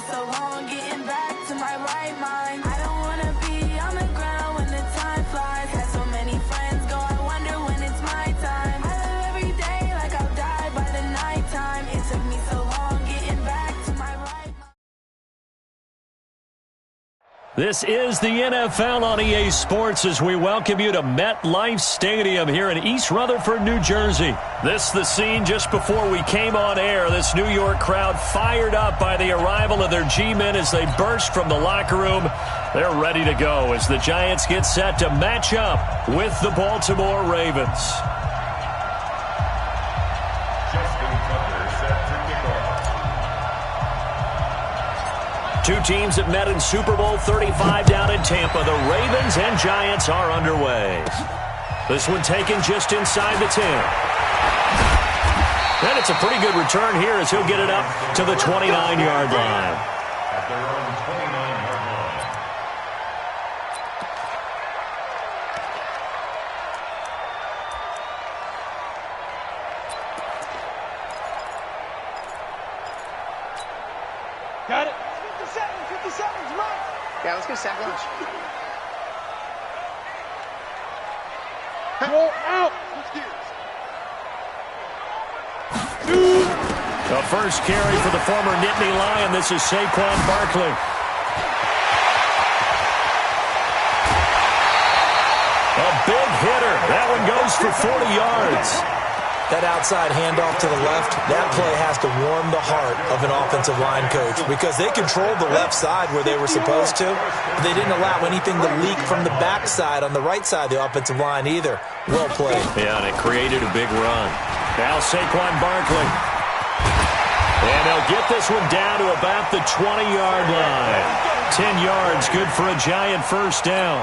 so long getting back to my right mind. I don't wanna be on the ground when the time flies. Had so many friends go, I wonder when it's my time. I live every day like I'll die by the nighttime. It took me so long getting back to my right mind. This is the NFL on EA Sports as we welcome you to MetLife Stadium here in East Rutherford, New Jersey. This is the scene just before we came on air. This New York crowd fired up by the arrival of their G-men as they burst from the locker room. They're ready to go as the Giants get set to match up with the Baltimore Ravens. Two teams that met in Super Bowl 35 down in Tampa. The Ravens and Giants are underway. This one taken just inside the 10. And it's a pretty good return here as he'll get it up to the 29-yard line. Got it. 50 seconds, run. Yeah, let's get sack lunch. Roll out. The first carry for the former Nittany Lion. This is Saquon Barkley. A big hitter. That one goes for 40 yards. That outside handoff to the left, that play has to warm the heart of an offensive line coach because they controlled the left side where they were supposed to, but they didn't allow anything to leak from the backside on the right side of the offensive line either. Well played. Yeah, and it created a big run. Now Saquon Barkley. And they'll get this one down to about the 20-yard line. 10 yards, good for a Giant first down.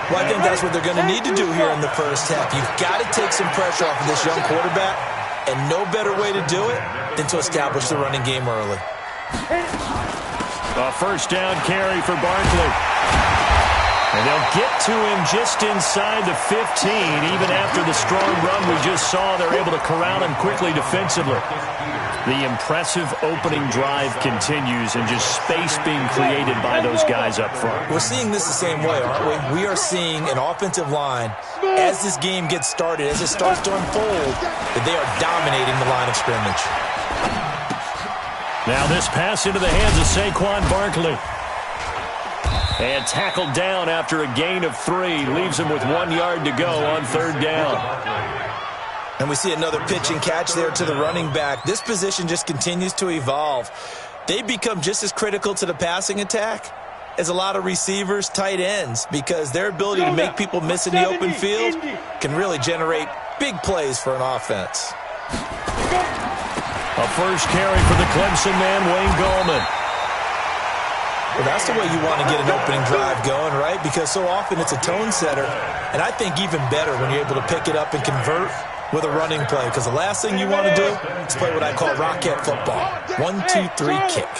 Well, I think that's what they're going to need to do here in the first half. You've got to take some pressure off of this young quarterback, and no better way to do it than to establish the running game early. A first down carry for Barkley. And they'll get to him just inside the 15. Even after the strong run we just saw, they're able to corral him quickly defensively. The impressive opening drive continues and just space being created by those guys up front. We're seeing this the same way, aren't we? We are seeing an offensive line, as this game gets started, as it starts to unfold, that they are dominating the line of scrimmage. Now this pass into the hands of Saquon Barkley. And tackled down after a gain of 3. Leaves him with 1 yard to go on third down. And we see another pitch and catch there to the running back. This position just continues to evolve. They become just as critical to the passing attack as a lot of receivers, tight ends, because their ability to make people miss in the open field can really generate big plays for an offense. A first carry for the Clemson man, Wayne Gallman. Well, that's the way you want to get an opening drive going, right? Because so often it's a tone setter. And I think even better when you're able to pick it up and convert with a running play. Because the last thing you want to do is play what I call rocket football. 1, 2, 3, kick.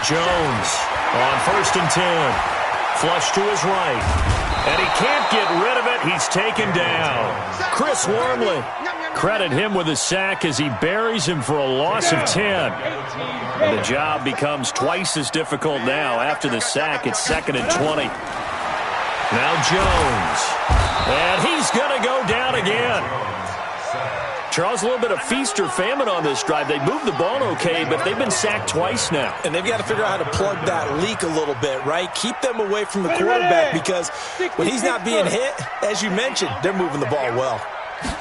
Jones on first and 10. Flush to his right. And he can't get rid of it. He's taken down. Chris Wormley. Credit him with a sack as he buries him for a loss of 10. And the job becomes twice as difficult now. After the sack, it's 2nd and 20. Now Jones. And he's going to go down again. Charles, a little bit of feast or famine on this drive. They moved the ball okay, but they've been sacked twice now. And they've got to figure out how to plug that leak a little bit, right? Keep them away from the quarterback because when he's not being hit, as you mentioned, they're moving the ball well.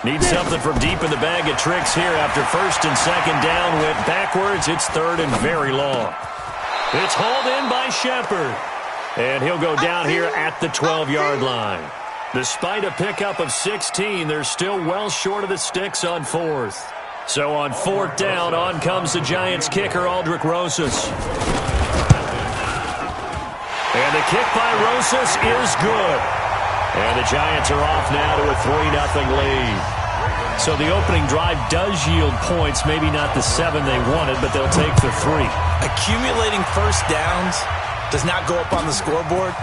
Need something from deep in the bag of tricks here after first and second down went backwards. It's third and very long. It's hauled in by Shepard. And he'll go down here at the 12-yard line. Despite a pickup of 16, they're still well short of the sticks on fourth. So on fourth down, on comes the Giants kicker, Aldrick Rosas. And the kick by Rosas is good. And the Giants are off now to a 3-0 lead. So the opening drive does yield points, maybe not the 7 they wanted, but they'll take the 3. Accumulating first downs does not go up on the scoreboard,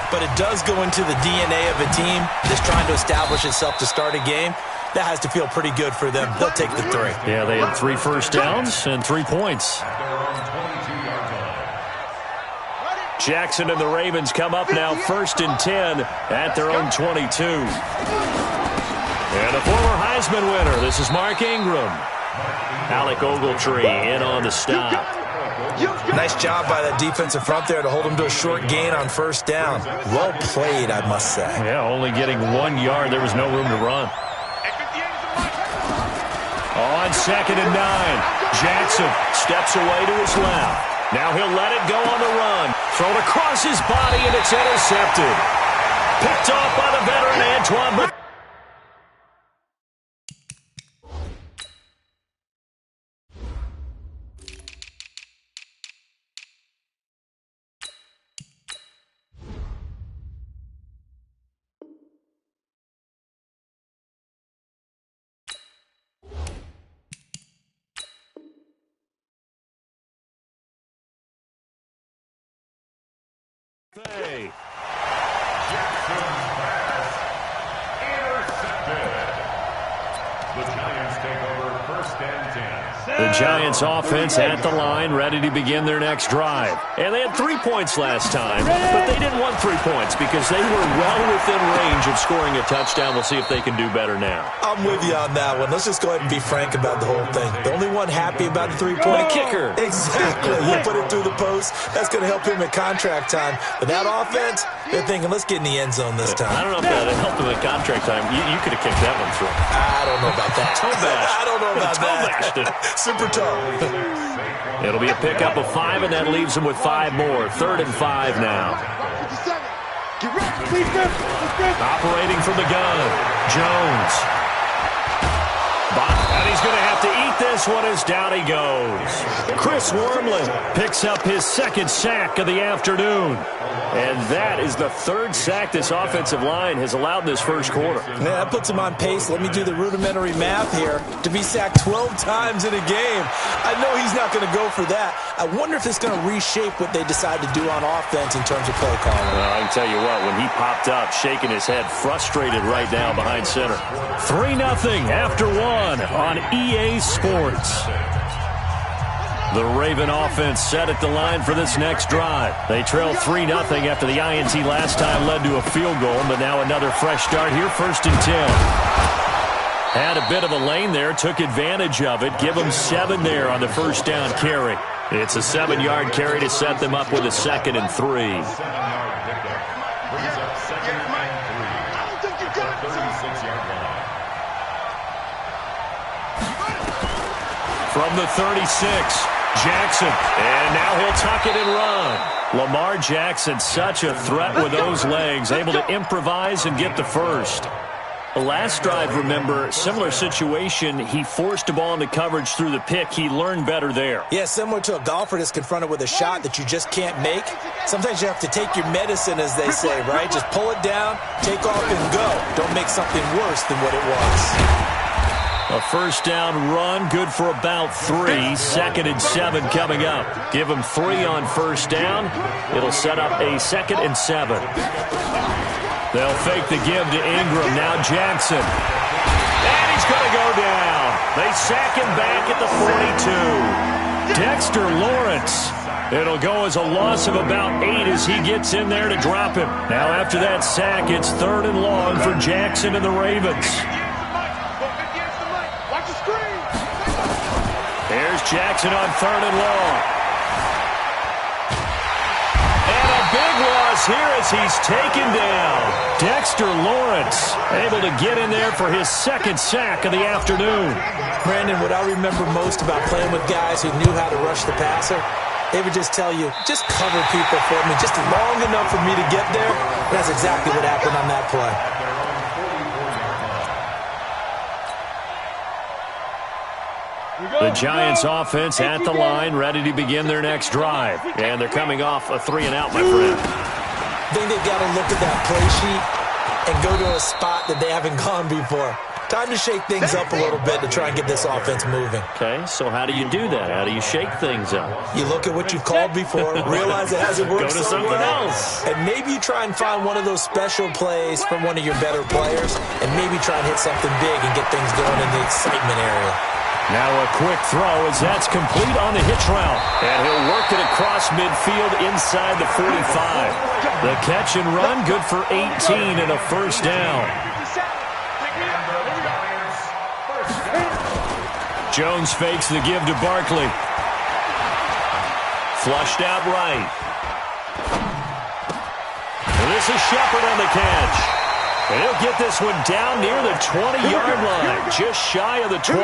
but it does go into the DNA of a team that's trying to establish itself to start a game. That has to feel pretty good for them. They'll take the 3. Yeah, they had 3 first downs and 3 points. Jackson and the Ravens come up now 1st and 10 at their own 22. And a former Heisman winner, this is Mark Ingram. Alec Ogletree in on the stop. Nice job by that defensive front there to hold him to a short gain on 1st down. Well played, I must say. Yeah, only getting 1 yard. There was no room to run. On 2nd and 9, Jackson steps away to his left. Now he'll let it go on the run. Thrown across his body, and it's intercepted. Picked off by the veteran Antoine. Hey. Jackson pass intercepted. The Giants take over 1st and 10. The Giants offense at the line, ready to begin their next drive. And they had 3 points last time, but they didn't want 3 points because they were well within range of scoring a touchdown. We'll see if they can do better now. I'm with you on that one. Let's just go ahead and be frank about the whole thing. The only one happy about the 3-point kicker. Exactly. You put it through the post. That's going to help him at contract time. But that offense, they're thinking, let's get in the end zone this time. I don't know if that helped him at contract time. You could have kicked that one through. I don't know about that. Toe bash. I don't know about Toe bashed it. Super toe. It'll be a pickup of 5, and that leaves them with 5 more. 3rd and 5 now. Operating from the gun, Jones. And he's going to have to eat this one as down he goes. Chris Wormley picks up his 2nd sack of the afternoon. And that is the 3rd sack this offensive line has allowed this 1st quarter. Yeah, that puts him on pace. Let me do the rudimentary math here. To be sacked 12 times in a game. I know he's not going to go for that. I wonder if it's going to reshape what they decide to do on offense in terms of play calling. Well, I can tell you what, when he popped up, shaking his head, frustrated right now behind center. 3-0 after 1 on EA Sports. The Raven offense set at the line for this next drive. They trailed 3-0 after the INT last time led to a field goal, but now another fresh start here, 1st and 10. Had a bit of a lane there, took advantage of it. Give them 7 there on the 1st down carry. It's a 7-yard carry to set them up with a 2nd and 3. From the 36, Jackson, and now he'll tuck it and run. Lamar Jackson, such a threat with those legs, able to improvise and get the 1st. The last drive, remember, similar situation. He forced a ball into coverage through the pick. He learned better there. Yeah, similar to a golfer that's confronted with a shot that you just can't make. Sometimes you have to take your medicine, as they say, right? Just pull it down, take off, and go. Don't make something worse than what it was. A 1st down run, good for about 3. 2nd and 7 coming up. Give him 3 on 1st down. It'll set up a 2nd and 7. They'll fake the give to Ingram. Now Jackson. And he's going to go down. They sack him back at the 42. Dexter Lawrence. It'll go as a loss of about 8 as he gets in there to drop him. Now after that sack, it's 3rd and long for Jackson and the Ravens. There's Jackson on 3rd and long. And a big loss here as he's taken down. Dexter Lawrence able to get in there for his 2nd sack of the afternoon. Brandon, what I remember most about playing with guys who knew how to rush the passer, they would just tell you, just cover people for me, just long enough for me to get there. That's exactly what happened on that play. The Giants offense at the line, ready to begin their next drive. And they're coming off a 3-and-out, my friend. I think they've got to look at that play sheet and go to a spot that they haven't gone before. Time to shake things up a little bit to try and get this offense moving. Okay, so how do you do that? How do you shake things up? You look at what you've called before, realize it hasn't worked Go to so something well, else. and maybe you try and find one of those special plays from one of your better players, and maybe try and hit something big and get things going in the excitement area. Now a quick throw as that's complete on the hitch route. And he'll work it across midfield inside the 45. The catch and run, good for 18 and a first down. Jones fakes the give to Barkley. Flushed out right. This is Shepard on the catch. And he'll get this one down near the 20-yard line, just shy of the 20.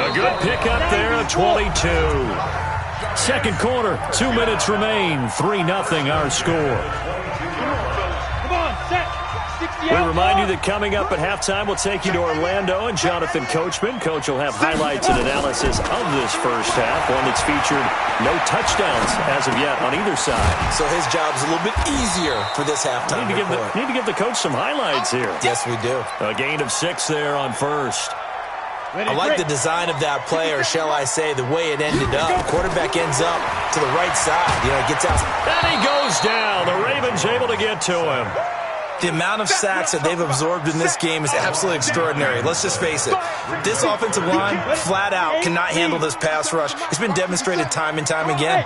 A good pickup there, a 22. Second quarter, 2 minutes remain, 3-0 our score. Come on, set. We remind you that coming up at halftime, we'll take you to Orlando and Jonathan Coachman. Coach will have highlights and analysis of this first half, one that's featured no touchdowns as of yet on either side. So his job's a little bit easier for this halftime report. Need to give the coach some highlights here. Yes, we do. A gain of 6 there on first. I like the design of that play, or shall I say, the way it ended up. Quarterback ends up to the right side. Gets out. And he goes down. The Ravens able to get to him. The amount of sacks that they've absorbed in this game is absolutely extraordinary. Let's just face it. This offensive line, flat out, cannot handle this pass rush. It's been demonstrated time and time again.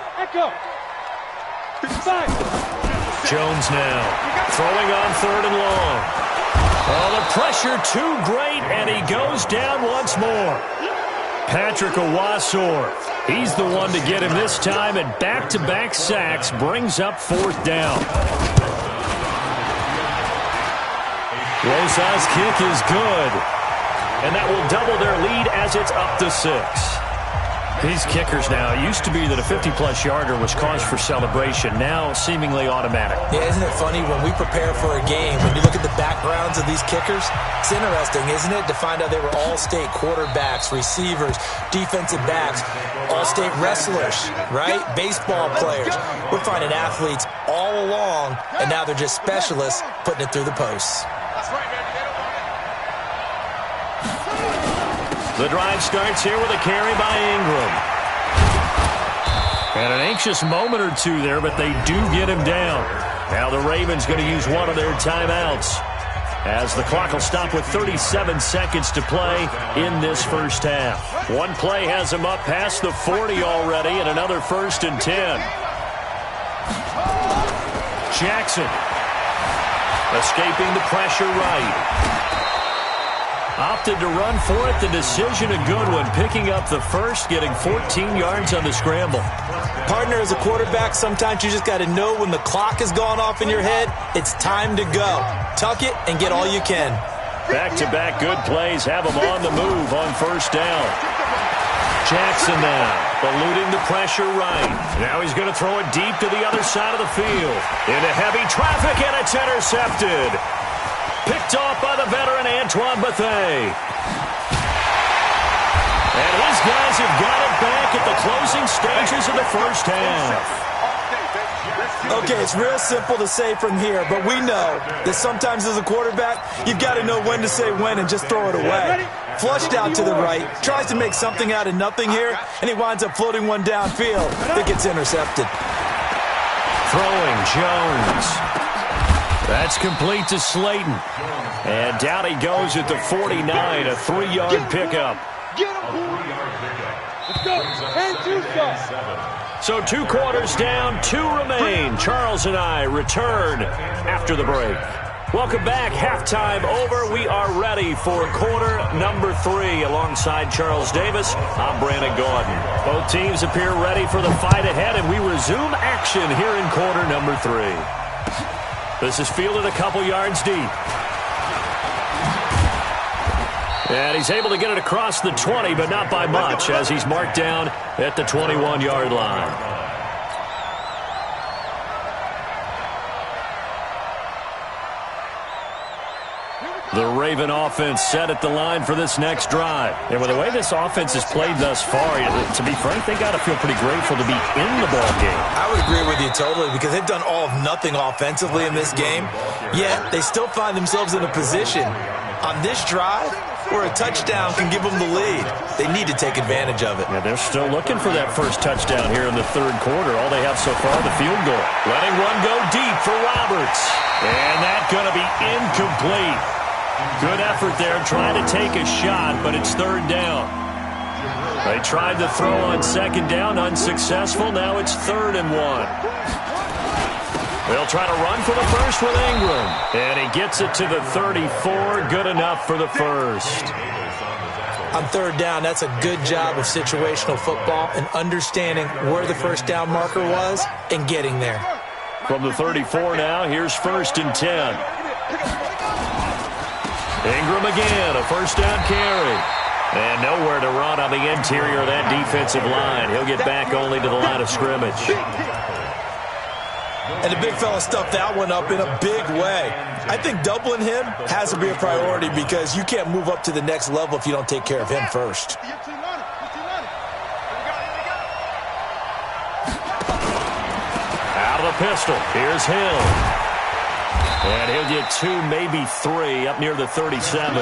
Jones now throwing on 3rd and long. Oh, the pressure too great, and he goes down once more. Patrick Owasor, he's the one to get him this time, and back-to-back sacks brings up 4th down. Rosa's kick is good, and that will double their lead as it's up to 6. These kickers now, it used to be that a 50-plus yarder was cause for celebration, now seemingly automatic. Yeah, isn't it funny when we prepare for a game, when you look at the backgrounds of these kickers, it's interesting, isn't it, to find out they were all-state quarterbacks, receivers, defensive backs, all-state wrestlers, right? Baseball players. We're finding athletes all along, and now they're just specialists putting it through the posts. The drive starts here with a carry by Ingram. And an anxious moment or two there, but they do get him down. Now the Ravens going to use one of their timeouts, as the clock will stop with 37 seconds to play in this first half. One play has him up past the 40 already, and another 1st and 10. Jackson escaping the pressure right. Opted to run for it. The decision a good one. Picking up the first, getting 14 yards on the scramble. Partner, as a quarterback, sometimes you just got to know when the clock has gone off in your head, it's time to go. Tuck it and get all you can. Back-to-back good plays have him on the move on 1st down. Jackson now eluding the pressure right. Now he's going to throw it deep to the other side of the field. Into heavy traffic, and it's intercepted. Picked off by the veteran Antoine Bethea. And his guys have got it back at the closing stages of the first half. Okay, it's real simple to say from here, but we know that sometimes as a quarterback, you've got to know when to say when and just throw it away. Flushed out to the right, tries to make something out of nothing here, and he winds up floating one downfield that gets intercepted. Throwing Jones. That's complete to Slayton. And down he goes at the 49, a 3-yard pickup. Get him. Let's go. And 2 shots. So 2 quarters down, 2 remain. Charles and I return after the break. Welcome back. Halftime over. We are ready for quarter number 3. Alongside Charles Davis, I'm Brandon Gordon. Both teams appear ready for the fight ahead, and we resume action here in quarter number 3. This is fielded a couple yards deep. And he's able to get it across the 20, but not by much, as he's marked down at the 21-yard line. The Raven offense set at the line for this next drive. And with the way this offense has played thus far, to be frank, they got to feel pretty grateful to be in the ball game. I would agree with you totally, because they've done all of nothing offensively in this game, yet they still find themselves in a position On this drive, where a touchdown can give them the lead, they need to take advantage of it. Yeah, they're still looking for that first touchdown here in the third quarter. All they have so far, the field goal. Letting one go deep for Roberts. And that's going to be incomplete. Good effort there trying to take a shot, but it's third down. They tried to throw on second down, unsuccessful. Now it's 3rd and 1. They'll try to run for the first with Ingram. And he gets it to the 34. Good enough for the first. On third down, that's a good job of situational football and understanding where the first down marker was and getting there. From the 34 now, here's 1st and 10. Ingram again, a first down carry. And nowhere to run on the interior of that defensive line. He'll get back only to the line of scrimmage. And the big fella stuffed that one up in a big way. I think doubling him has to be a priority because you can't move up to the next level if you don't take care of him first. Out of the pistol. Here's Hill. And he'll get 2, maybe 3 up near the 37.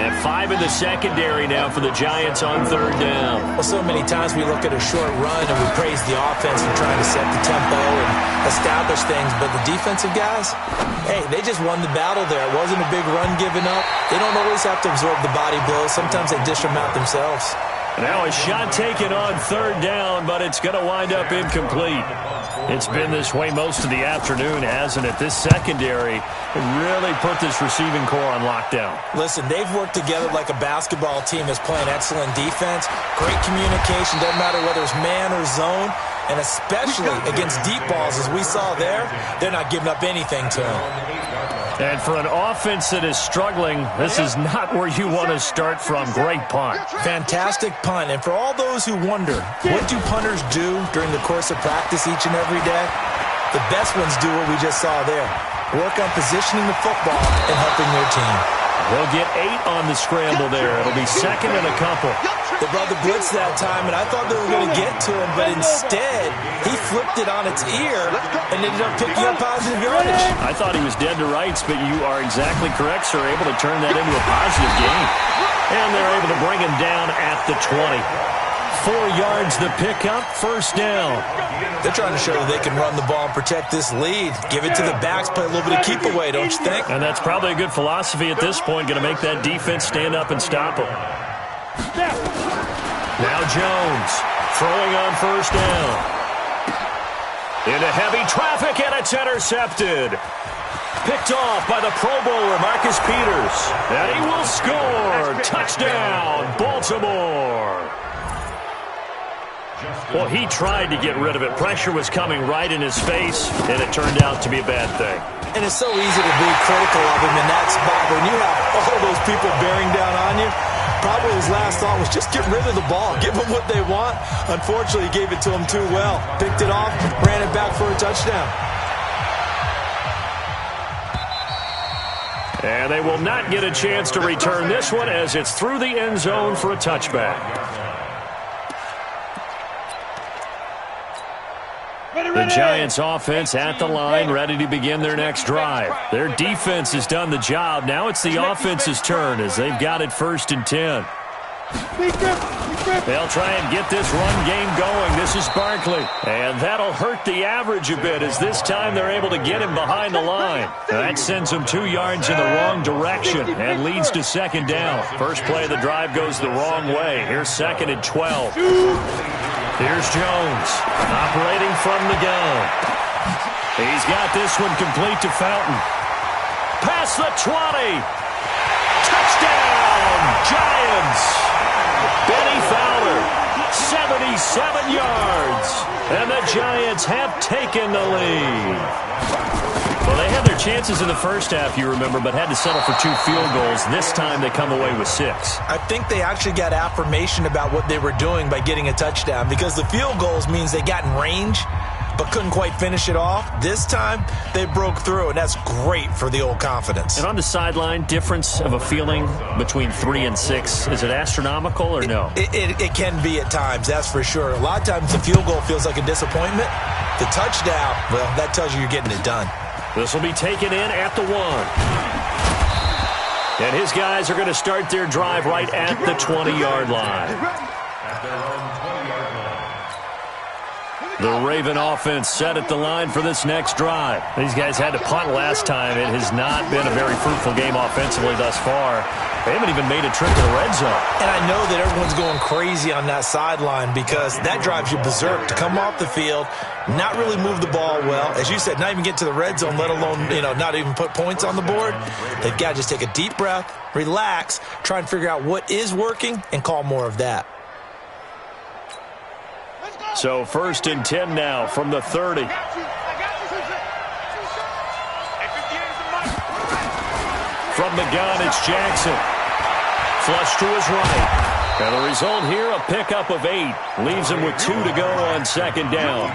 And 5 in the secondary now for the Giants on third down. Well, so many times we look at a short run and we praise the offense for trying to set the tempo and establish things. But the defensive guys, hey, they just won the battle there. It wasn't a big run given up. They don't always have to absorb the body blows. Sometimes they dish them out themselves. Now a shot taken on third down, but it's going to wind up incomplete. It's been this way most of the afternoon, hasn't it? This secondary really put this receiving core on lockdown. Listen, they've worked together like a basketball team that's playing excellent defense. Great communication, doesn't matter whether it's man or zone. And especially against deep balls, as we saw there, they're not giving up anything to them. And for an offense that is struggling, this is not where you want to start from. Great punt. Fantastic punt. And for all those who wonder, what do punters do during the course of practice each and every day? The best ones do what we just saw there. Work on positioning the football and helping their team. They'll get 8 on the scramble there. It'll be 2nd and a couple. They brought the blitz that time, and I thought they were going to get to him, but instead, he flipped it on its ear and ended up picking up positive yardage. I thought he was dead to rights, but you are exactly correct, sir. Able to turn that into a positive gain. And they're able to bring him down at the 20. 4 yards the pickup, first down. They're trying to show that they can run the ball and protect this lead. Give it to the backs, play a little bit of keep away, don't you think? And that's probably a good philosophy at this point, going to make that defense stand up and stop them. Now Jones, throwing on first down. Into heavy traffic, and it's intercepted. Picked off by the Pro Bowler, Marcus Peters. And he will score. Touchdown, Baltimore. Well, he tried to get rid of it. Pressure was coming right in his face, and it turned out to be a bad thing. And it's so easy to be critical of him in that spot. When you have all those people bearing down on you, probably his last thought was just get rid of the ball. Give them what they want. Unfortunately, he gave it to them too well. Picked it off, ran it back for a touchdown. And they will not get a chance to return this one as it's through the end zone for a touchback. The Giants offense at the line, ready to begin their next drive. Their defense has done the job. Now it's the offense's turn as they've got it 1st and 10. They'll try and get this run game going. This is Barkley. And that'll hurt the average a bit as this time they're able to get him behind the line. That sends him 2 yards in the wrong direction and leads to 2nd down. First play of the drive goes the wrong way. Here's 2nd and 12. Here's Jones, operating from the gun. He's got this one complete to Fountain. Past the 20. Touchdown, Giants. Benny Fowler, 77 yards. And the Giants have taken the lead. Well, they had their chances in the first half, you remember, but had to settle for 2 field goals. This time they come away with 6. I think they actually got affirmation about what they were doing by getting a touchdown because the field goals means they got in range but couldn't quite finish it off. This time, they broke through, and that's great for the old confidence. And on the sideline, difference of a feeling between 3 and 6, is it astronomical or no? It can be at times, that's for sure. A lot of times the field goal feels like a disappointment. The touchdown, well, that tells you you're getting it done. This will be taken in at the 1. And his guys are going to start their drive right at the 20-yard line. At their own 20-yard line. The Raven offense set at the line for this next drive. These guys had to punt last time. It has not been a very fruitful game offensively thus far. They haven't even made a trip to the red zone. And I know that everyone's going crazy on that sideline because that drives you berserk to come off the field, not really move the ball well. As you said, not even get to the red zone, let alone, not even put points on the board. They've got to just take a deep breath, relax, try and figure out what is working, and call more of that. So 1st and 10 now from the 30. From the gun, it's Jackson. Flush to his right. And the result here, a pickup of 8. Leaves him with 2 to go on 2nd down.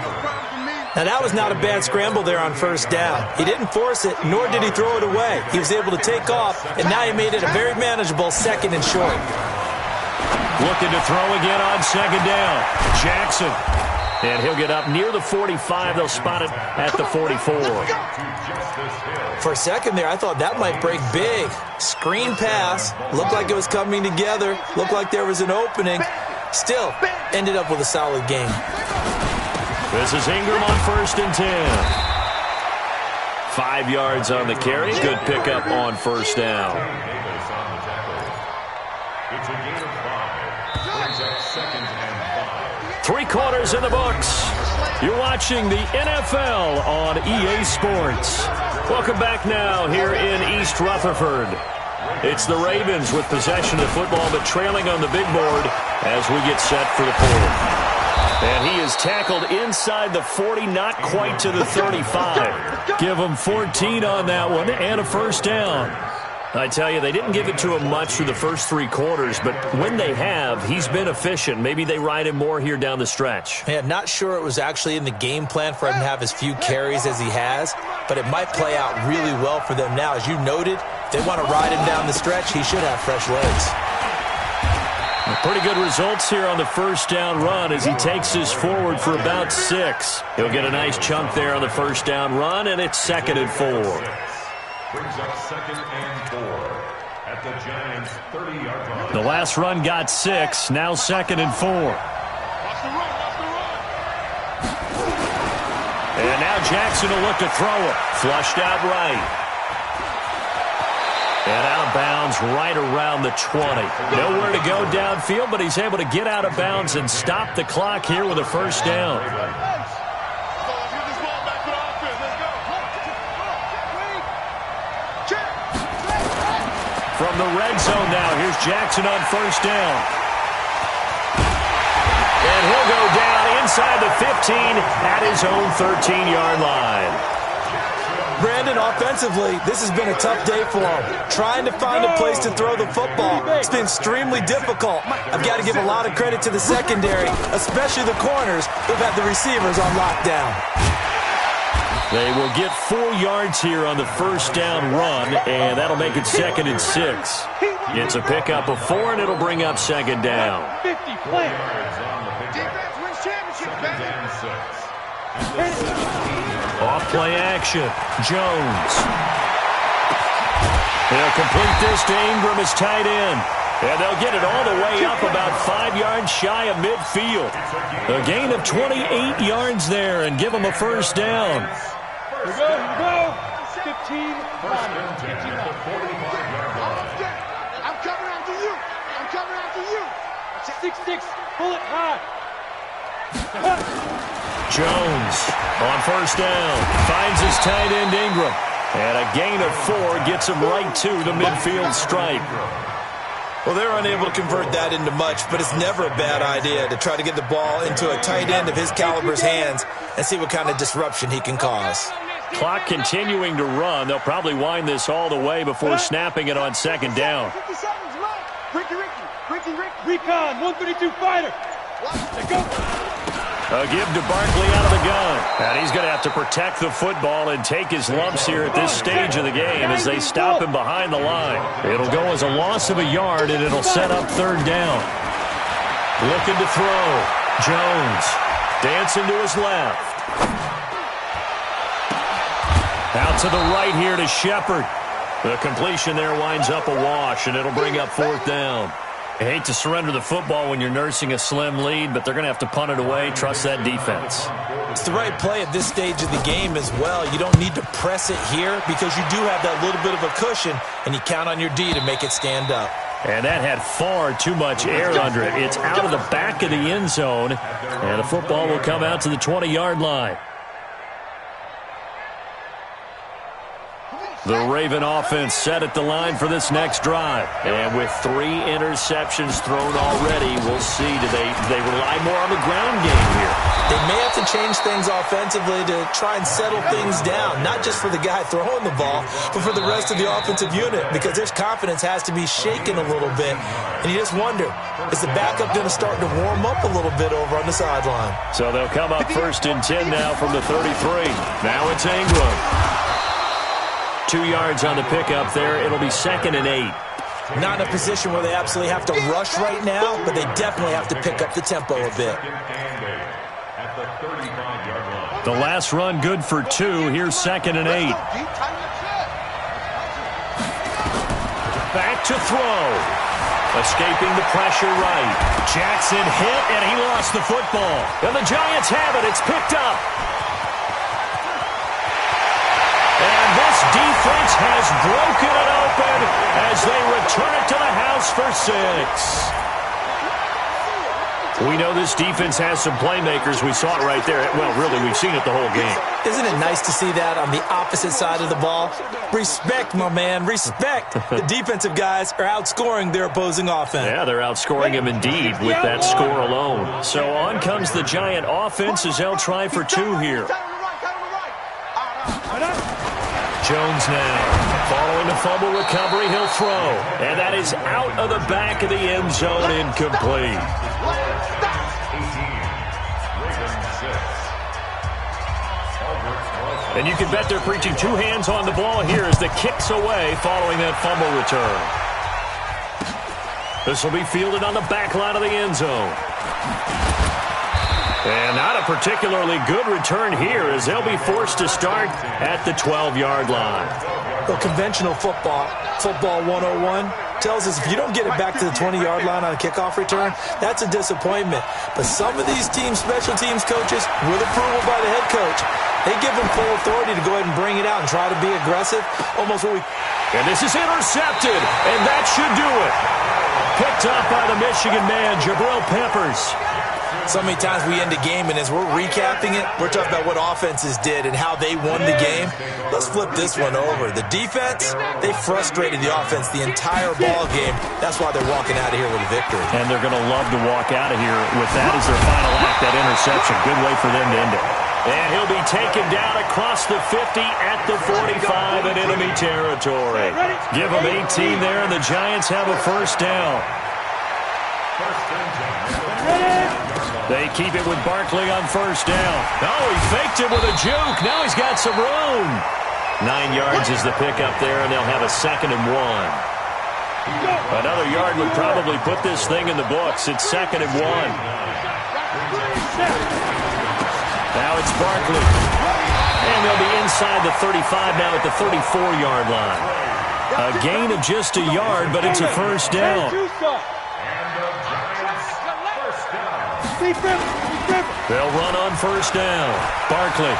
Now, that was not a bad scramble there on 1st down. He didn't force it, nor did he throw it away. He was able to take off, and now he made it a very manageable 2nd and short. Looking to throw again on 2nd down. Jackson. And he'll get up near the 45. They'll spot it at the 44. For a second there, I thought that might break big. Screen pass. Looked like it was coming together. Looked like there was an opening. Still, ended up with a solid game. This is Ingram on 1st and 10. 5 yards on the carry. Good pickup on 1st down. It's a gain of 5. Brings up 2nd and 5. 3 quarters in the books. You're watching the NFL on EA Sports. Welcome back now here in East Rutherford. It's the Ravens with possession of football, but trailing on the big board as we get set for the 4th. And he is tackled inside the 40, not quite to the 35. Give him 14 on that one and a 1st down. I tell you, they didn't give it to him much through the first 3 quarters, but when they have, he's been efficient. Maybe they ride him more here down the stretch. Yeah, not sure it was actually in the game plan for him to have as few carries as he has, but it might play out really well for them now. As you noted, if they want to ride him down the stretch, he should have fresh legs. Pretty good results here on the 1st down run as he takes this forward for about 6. He'll get a nice chunk there on the 1st down run, and it's 2nd and 4. Brings up 2nd and 4 at the Giants' 30-yard line. The last run got 6, now 2nd and 4. And now Jackson will look to throw it. Flushed out right. And out of bounds right around the 20. Nowhere to go downfield, but he's able to get out of bounds and stop the clock here with a 1st down. From the red zone now, here's Jackson on 1st down. And he'll go down inside the 15 at his own 13-yard line. Brandon, offensively, this has been a tough day for him. Trying to find a place to throw the football. It's been extremely difficult. I've got to give a lot of credit to the secondary, especially the corners who've had the receivers on lockdown. They will get 4 yards here on the 1st down run, and that'll make it 2nd and 6. It's a pickup of 4, and it'll bring up 2nd down. 4 yards on the pickup. 2nd and 6. Off play action. Jones. They'll complete this to Ingram as tight end. And they'll get it all the way up about 5 yards shy of midfield. A gain of 28 yards there and give them a 1st down. Here we go. 15. 1st and 10 at the 45-yard line. I'm coming after you. I'm coming after you. 6-6. Pull it high. Jones on 1st down. Finds his tight end Ingram. And a gain of 4 gets him right to the midfield stripe. Well, they're unable to convert that into much, but it's never a bad idea to try to get the ball into a tight end of his caliber's hands and see what kind of disruption he can cause. Clock continuing to run. They'll probably wind this all the way before snapping it on 2nd down. 50 seconds left. Ricky. Recon, 132 fighter. Let's go. A give to Barkley out of the gun. And he's going to have to protect the football and take his lumps here at this stage of the game as they stop him behind the line. It'll go as a loss of a yard, and it'll set up 3rd down. Looking to throw. Jones dancing to his left. Out to the right here to Shepard. The completion there winds up a wash, and it'll bring up 4th down. I hate to surrender the football when you're nursing a slim lead, but they're going to have to punt it away. Trust that defense. It's the right play at this stage of the game as well. You don't need to press it here because you do have that little bit of a cushion, and you count on your D to make it stand up. And that had far too much air under it. It's out of the back of the end zone, and the football will come out to the 20-yard line. The Raven offense set at the line for this next drive. And with 3 interceptions thrown already, we'll see. Do they rely more on the ground game here? They may have to change things offensively to try and settle things down, not just for the guy throwing the ball, but for the rest of the offensive unit, because their confidence has to be shaken a little bit. And you just wonder, is the backup going to start to warm up a little bit over on the sideline? So they'll come up 1st and 10 now from the 33. Now it's Ingram. 2 yards on the pickup there. It'll be 2nd and 8. Not in a position where they absolutely have to rush right now, but they definitely have to pick up the tempo a bit. The last run good for 2. Here's 2nd and 8. Back to throw. Escaping the pressure right. Jackson hit, and he lost the football. And the Giants have it. It's picked up. And this defense has broken it open as they return it to the house for 6. We know this defense has some playmakers. We saw it right there. Well, really, we've seen it the whole game. Isn't it nice to see that on the opposite side of the ball? Respect, my man, respect. The defensive guys are outscoring their opposing offense. Yeah, they're outscoring them indeed with that score alone. So on comes the Giant offense as they'll try for 2 here. Jones now. Following the fumble recovery, he'll throw. And that is out of the back of the end zone, incomplete. And you can bet they're preaching 2 hands on the ball here as the kick's away following that fumble return. This will be fielded on the back line of the end zone. And not a particularly good return here as they'll be forced to start at the 12-yard line. Well, conventional football 101, tells us if you don't get it back to the 20-yard line on a kickoff return, that's a disappointment. But some of these special teams coaches, with approval by the head coach, they give them full authority to go ahead and bring it out and try to be aggressive. And this is intercepted, and that should do it. Picked up by the Michigan man, Jabril Peppers. So many times we end a game, and as we're recapping it, we're talking about what offenses did and how they won the game. Let's flip this one over. The defense, they frustrated the offense the entire ball game. That's why they're walking out of here with a victory. And they're going to love to walk out of here with that as their final act, that interception. Good way for them to end it. And he'll be taken down across the 50 at the 45 in enemy territory. Give them 18 there, and the Giants have a 1st down. They keep it with Barkley on 1st down. Oh, he faked it with a juke. Now he's got some room. 9 yards is the pickup there, and they'll have a 2nd and 1. Another yard would probably put this thing in the books. It's 2nd and 1. Now it's Barkley. And they'll be inside the 35 now at the 34-yard line. A gain of just a yard, but it's a 1st down. They'll run on 1st down. Barkley.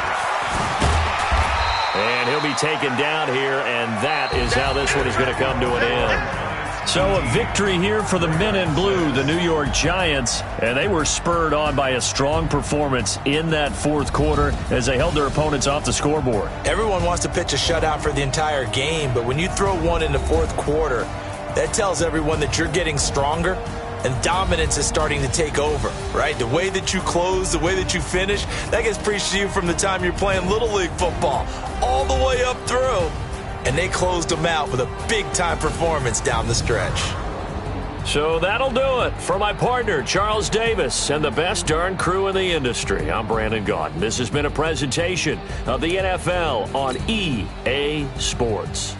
And he'll be taken down here, and that is how this one is going to come to an end. So a victory here for the men in blue, the New York Giants, and they were spurred on by a strong performance in that 4th quarter as they held their opponents off the scoreboard. Everyone wants to pitch a shutout for the entire game, but when you throw one in the 4th quarter, that tells everyone that you're getting stronger and dominance is starting to take over, right? The way that you close, the way that you finish, that gets preached to you from the time you're playing Little League football all the way up through. And they closed them out with a big-time performance down the stretch. So that'll do it. For my partner, Charles Davis, and the best darn crew in the industry, I'm Brandon Gaudin. This has been a presentation of the NFL on EA Sports.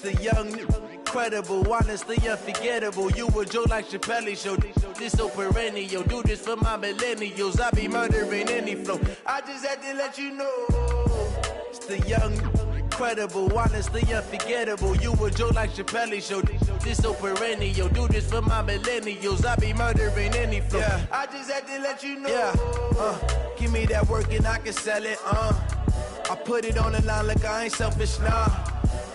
the young, incredible, honestly unforgettable. You a joke like Chappelle Show. This so perennial. Do this for my millennials. I be murdering any flow. I just had to let you know. It's the young, incredible, honestly unforgettable. You a joke like Chappelle Show. This so perennial. Do this for my millennials. I be murdering any flow. Yeah. I just had to let you know. Yeah. Give me that work and I can sell it. I put it on the line like I ain't selfish, nah.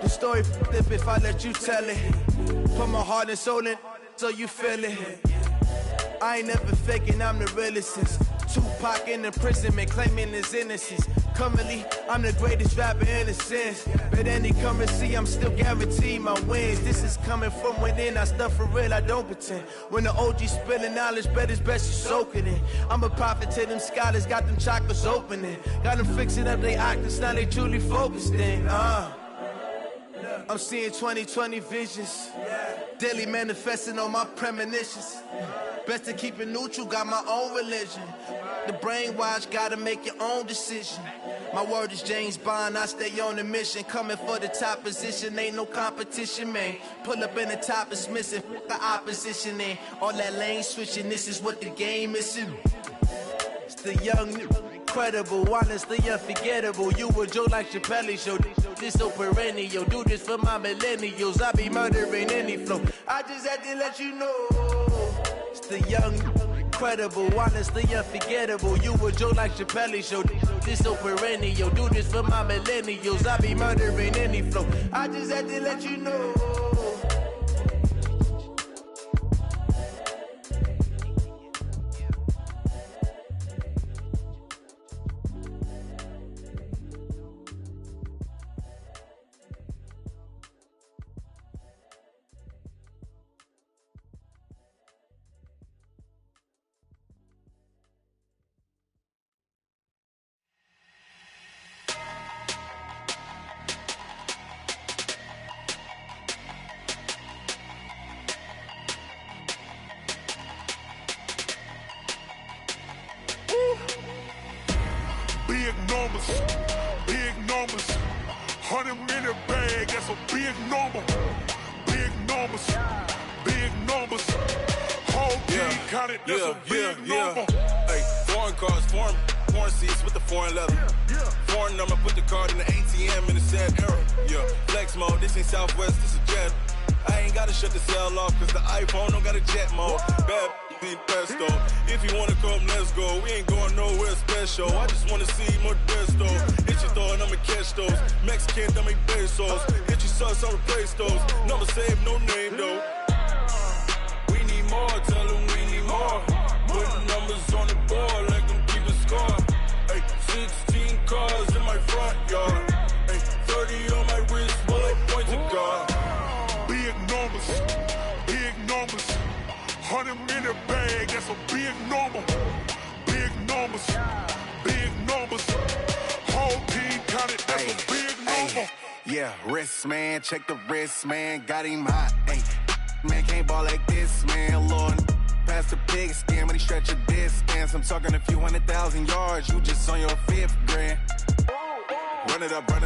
The story flip if I let you tell it. Put my heart and soul in so you feel it. I ain't never faking, I'm the realest since Tupac in imprisonment, claiming his innocence. Currently, I'm the greatest rapper in a sense. But any currency, I'm still guaranteed my wins. This is coming from within, I stuff for real, I don't pretend. When the OG spilling knowledge, bet it's best you soak it in. I'm a prophet to them scholars, got them chakras opening. Got them fixing up they octaves, now they truly focused in. I'm seeing 2020 visions. Daily manifesting on my premonitions. Best to keep it neutral, got my own religion. The brainwash, gotta make your own decision. My word is James Bond, I stay on a mission. Coming for the top position, ain't no competition, man. Pull up in the top is missing, the opposition in. All that lane switching, this is what the game is. It's the young, incredible, honestly unforgettable. You a joke like Chappelle Show. This so perennial. Do this for my millennials. I be murdering any flow. I just had to let you know. It's the young, incredible, honestly unforgettable. You a joke like Chappelle Show. This so perennial. Do this for my millennials. I be murdering any flow. I just had to let you know. Big numbers, 100-minute bag, that's a big number. Big numbers, whole team counted, that's a big number. Hey, foreign cars, foreign seats with the foreign leather. Foreign number, put the card in the ATM in the sad era. Yeah, flex mode, this ain't Southwest, this is Jet. I ain't gotta shut the cell off, cause the iPhone don't got a jet mode. Bad be pesto. If you wanna come, let's go. We ain't going nowhere special. I just wanna see more Modesto. Hit your throw and I'ma catch those. Mexican, dummy pesos. Hit your sauce, I'll replace those. Number save, no name though. We need more, tell them we need more. Put numbers on the board, like them keep a score. Hey, 16 cars in my front yard. Hey, 30 on my wrist, bullet point to God. Big numbers, 100-minute bag, that's a big number. Big numbers, whole team counted, that's a big number. Yeah, wrist man, check the wrist man, got him hot. Ay, man can't ball like this, man. Lord, past the pig skin when he stretch a distance. I'm talking a few 100,000 yards, you just on your 5th grand. Run it up, count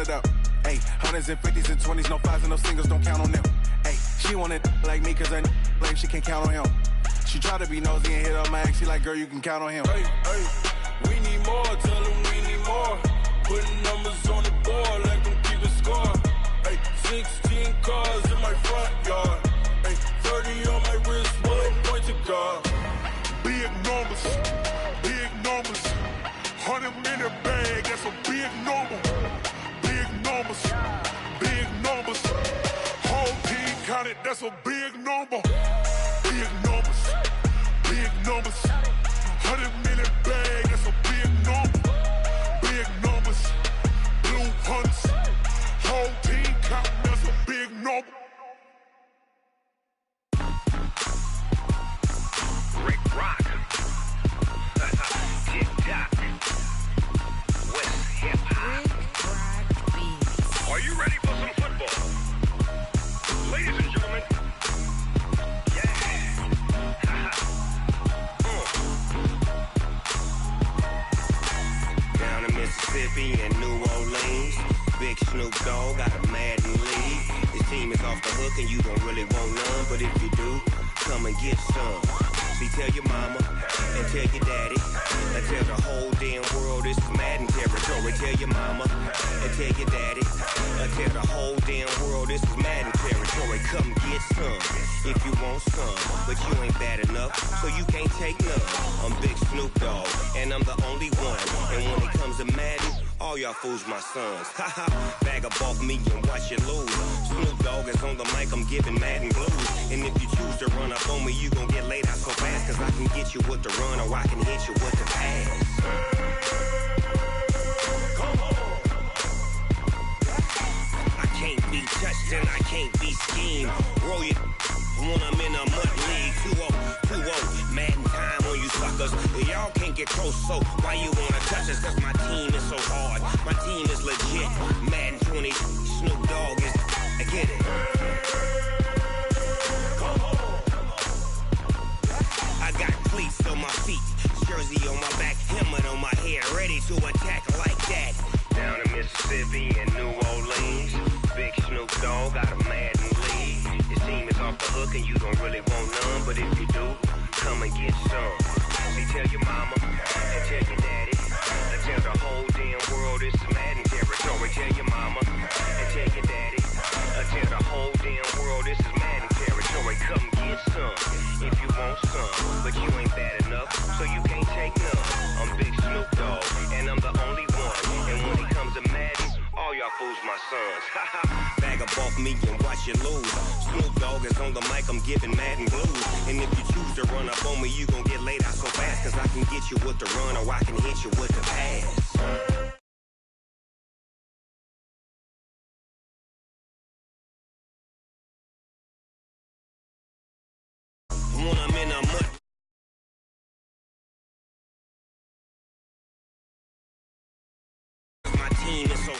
it up. Ay, hundreds and 50s and 20s, no 5s and no singles, don't count on them. Ay, she want it like me, cause I like she can't count on him. She try to be nosy and hit up my ex, she like, girl, you can count on him. Hey, we need more, tell them we need more. Putting numbers on the board, like them keep a score. Hey, 16 cars in my front yard. Hey, 30 on my wrist, bullet point to God. Big numbers, 100-minute bag, that's a big number. Big numbers, whole team counted, that's a big number. Big numbers, 100-minute bag, that's a big number. Big numbers, blue hunts, whole team counting, that's a big number. Rick Rock, TikTok, West Hip Hop. Are you ready for some football? Ladies and gentlemen, down in Mississippi and New Orleans, Big Snoop Dogg got a Madden league. His team is off the hook and you don't really want none. But if you do, come and get some. See, tell your mama and tell your daddy. And tell the whole damn world this is Madden territory. Tell your mama and tell your daddy. And tell the whole damn world this is Madden territory. Come get some if you want some. But you ain't bad enough, so you can't take none. I'm Big Snoop Dogg, and I'm the only one. And when it comes to Madden, all y'all fools my sons. Haha, bag up off me and watch you lose. Snoop Dogg is on the mic, I'm giving Madden blues. And if you choose to run up on me, you gon' get laid out so fast. Cause I can get you with the run or I can hit you with the pass. Come on. I can't be touched and I can't be schemed. Roll it when I'm in a mud league. 2-0, Madden time on you suckers. Y'all can't get close, so why you wanna touch us? Cause my team is so hard. My team is legit. Madden 20, Snoop Dogg is, I get it. Come on. I got cleats on my feet, jersey on my back, helmet on my head, ready to attack like that. Down in Mississippi and New Orleans, Big Snoop Dogg got a Madden league. His team is off the hook and you don't really want none, but if you do, come and get some. See, tell your mama and tell your daddy, and tell the whole damn world it's Madden territory. Tell your mama and tell your daddy, and tell the whole damn world this is Madden territory. Come get some if you want some, but you ain't bad enough, so you can't take none. I'm Big Snoop Dogg, and I'm the only one. And when it comes to Madden, all y'all fools my sons. Bag up off me and watch you lose. Snoop Dogg is on the mic, I'm giving Madden blues. And if you choose to run up on me, you gon' get laid out so fast. Cause I can get you with the run or I can hit you with the pass. When I'm in a mud. My team is so.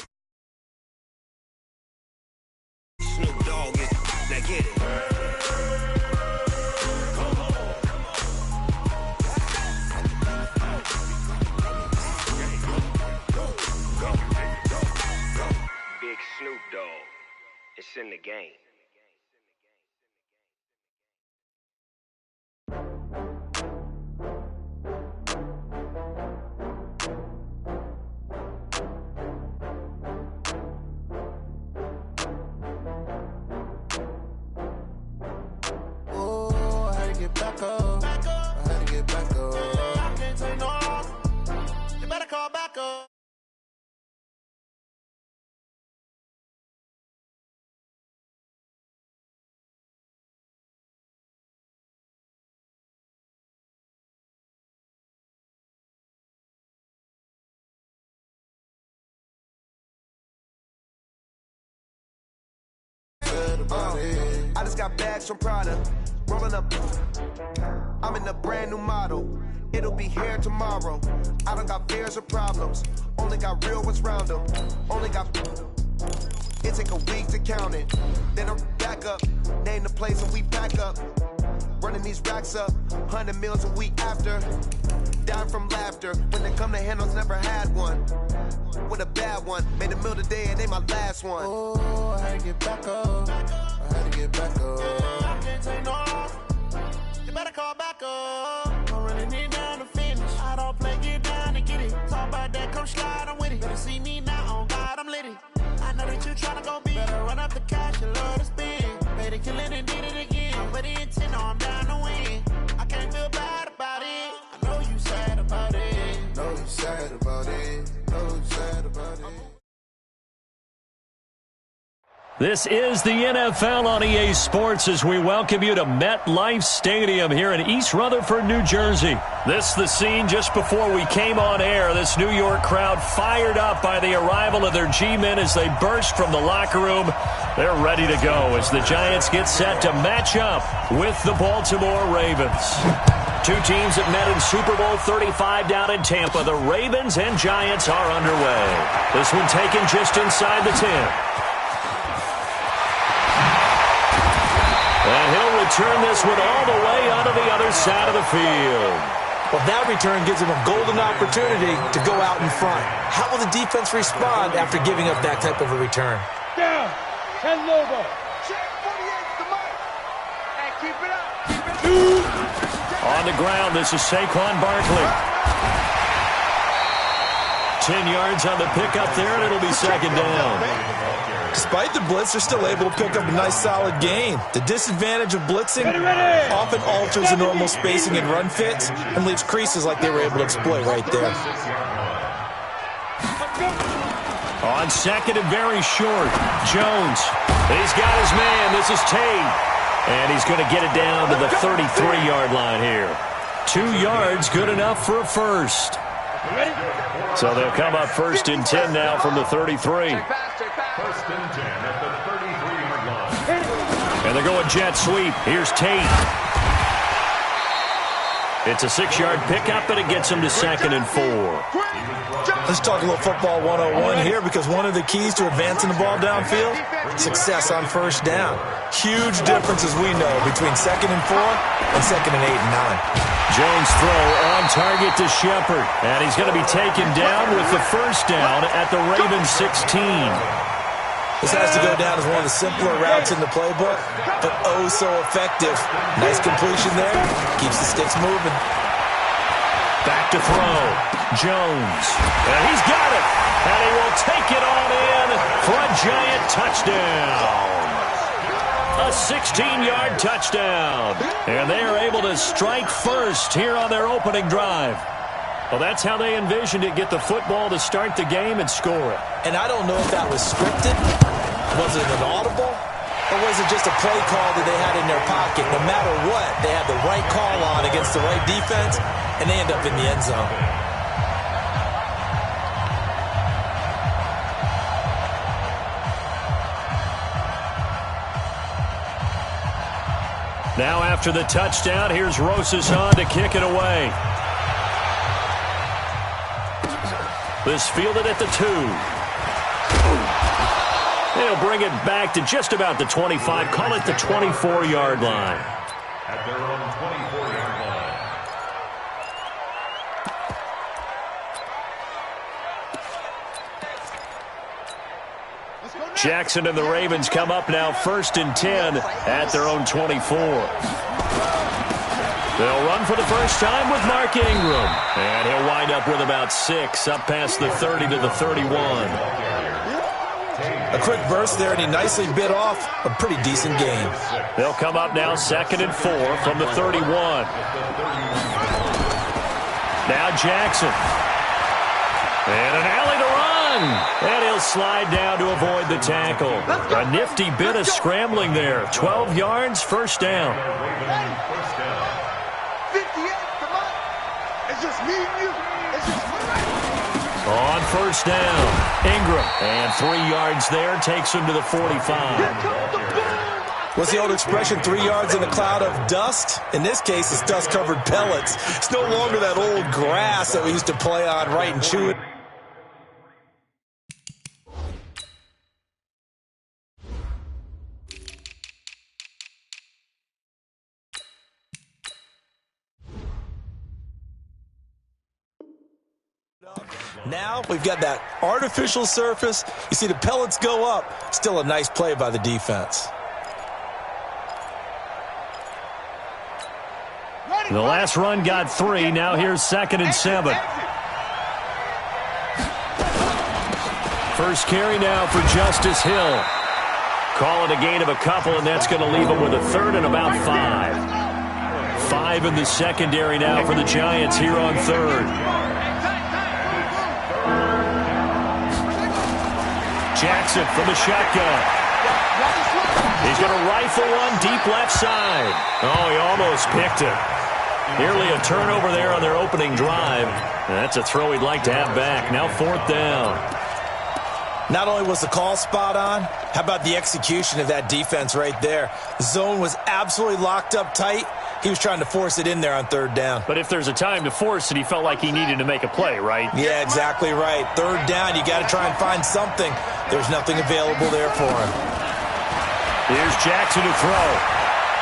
Snoop Dogg is. Now get it. Come on. Big Snoop Dogg. It's in the game. Back up. I had to get back up. I can't take no loss. You better call back up. I just got bags from Prada, rolling up. I'm in a brand new model. It'll be here tomorrow. I don't got fears or problems. Only got real ones round them. Only got. It take a week to count it. Then I'm back up. Name the place and we pack up. Running these racks up. 100 meals a week after. Dying from laughter. When they come to handles, never had one. With a bad one. Made a meal today and they my last one. Oh, I had to get back up. I had to get back up. I can't take no loss. You better call back up. I'm running it down to finish. I don't play, get down to get it. Talk about that, come slide, I'm with it. Better see me now, on God, I'm lit it. I know that you tryna go big. Better run up the cash, you love to spend. Better kill it and did it again. I'm with the intent, no, I'm down to win. I can't feel bad about it. I know you sad about it. Know you sad about it. Know you sad about it. This is the NFL on EA Sports as we welcome you to MetLife Stadium here in East Rutherford, New Jersey. This is the scene just before we came on air. This New York crowd fired up by the arrival of their G-men as they burst from the locker room. They're ready to go as the Giants get set to match up with the Baltimore Ravens. Two teams that met in Super Bowl 35 down in Tampa. The Ravens and Giants are underway. This one taken just inside the 10. And he'll return this one all the way onto the other side of the field. Well, that return gives him a golden opportunity to go out in front. How will the defense respond after giving up that type of a return? Down. 10 Lobo. Check 48 the mic. And keep it up. Keep it up. On the ground, this is Saquon Barkley. 10 yards on the pickup there, and it'll be second down. Despite the blitz, they're still able to pick up a nice, solid gain. The disadvantage of blitzing often alters the normal spacing and run fits and leaves creases like they were able to exploit right there. On second and very short, Jones. He's got his man. This is Tate. And he's going to get it down to the 33-yard line here. 2 yards, good enough for a first. So they'll come up first and 10 now from the 33. First and 10 at the 33-yard line. And they're going jet sweep. Here's Tate. It's a 6-yard pickup, but it gets him to second and 4. Let's talk a little football 101 here, because one of the keys to advancing the ball downfield, success on first down. Huge difference, as we know, between second and 4 and second and 8 and 9. Jones throw on target to Shepard, and he's going to be taken down with the first down at the Ravens 16. This has to go down as one of the simpler routes in the playbook, but oh so effective. Nice completion there. Keeps the sticks moving. Back to throw. Jones. And he's got it. And he will take it on in for a giant touchdown. A 16-yard touchdown. And they are able to strike first here on their opening drive. Well, that's how they envisioned it, get the football to start the game and score it. And I don't know if that was scripted. Was it an audible? Or was it just a play call that they had in their pocket? No matter what, they had the right call on against the right defense, and they end up in the end zone. Now after the touchdown, here's Rosas on to kick it away. This fielded at the 2. They'll bring it back to just about the 25. Call it the 24-yard line. At their own 24-yard line. Jackson and the Ravens come up now first and 10 at their own 24. They'll run for the first time with Mark Ingram. And he'll wind up with about 6 up past the 30 to the 31. A quick burst there, and he nicely bit off a pretty decent gain. They'll come up now second and 4 from the 31. Now Jackson. And an alley to run. And he'll slide down to avoid the tackle. A nifty bit of scrambling there. 12 yards, first down. 58, come on. It's just me and you. It's just on first down, Ingram. And 3 yards there, takes him to the 45. What's the old expression, 3 yards in a cloud of dust? In this case, it's dust-covered pellets. It's no longer that old grass that we used to play on, right, and chew it. Now we've got that artificial surface. You see the pellets go up. Still a nice play by the defense. The last run got 3. Now here's second and 7. First carry now for Justice Hill. Call it a gain of a couple, and that's going to leave him with a third and about 5. 5 in the secondary now for the Giants here on third. Jackson from the shotgun. He's going to rifle one deep left side. Oh, he almost picked it. Nearly a turnover there on their opening drive. That's a throw he'd like to have back. Now fourth down. Not only was the call spot on, how about the execution of that defense right there? The zone was absolutely locked up tight. He was trying to force it in there on third down. But if there's a time to force it, he felt like he needed to make a play, right? Yeah, exactly right. Third down, you got to try and find something. There's nothing available there for him. Here's Jackson to throw.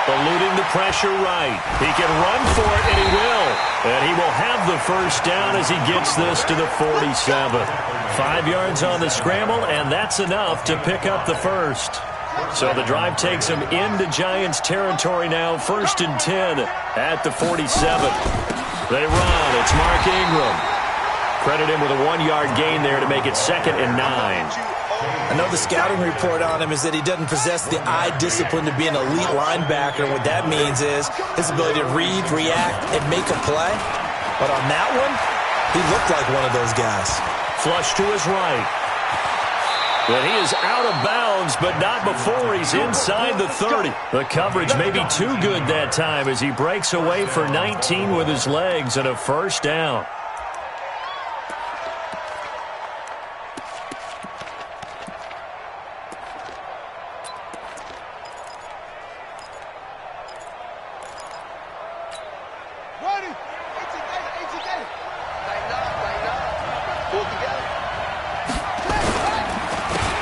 Eluding the pressure right. He can run for it, and he will. And he will have the first down as he gets this to the 47. 5 yards on the scramble, and that's enough to pick up the first. So the drive takes him into Giants territory now, 1st and 10 at the 47. They run. It's Mark Ingram. Credit him with a 1-yard gain there to make it 2nd and 9. I know the scouting report on him is that he doesn't possess the eye discipline to be an elite linebacker. And what that means is his ability to read, react, and make a play. But on that one, he looked like one of those guys. Flush to his right. But he is out of bounds, but not before he's inside the 30. The coverage may be too good that time as he breaks away for 19 with his legs and a first down.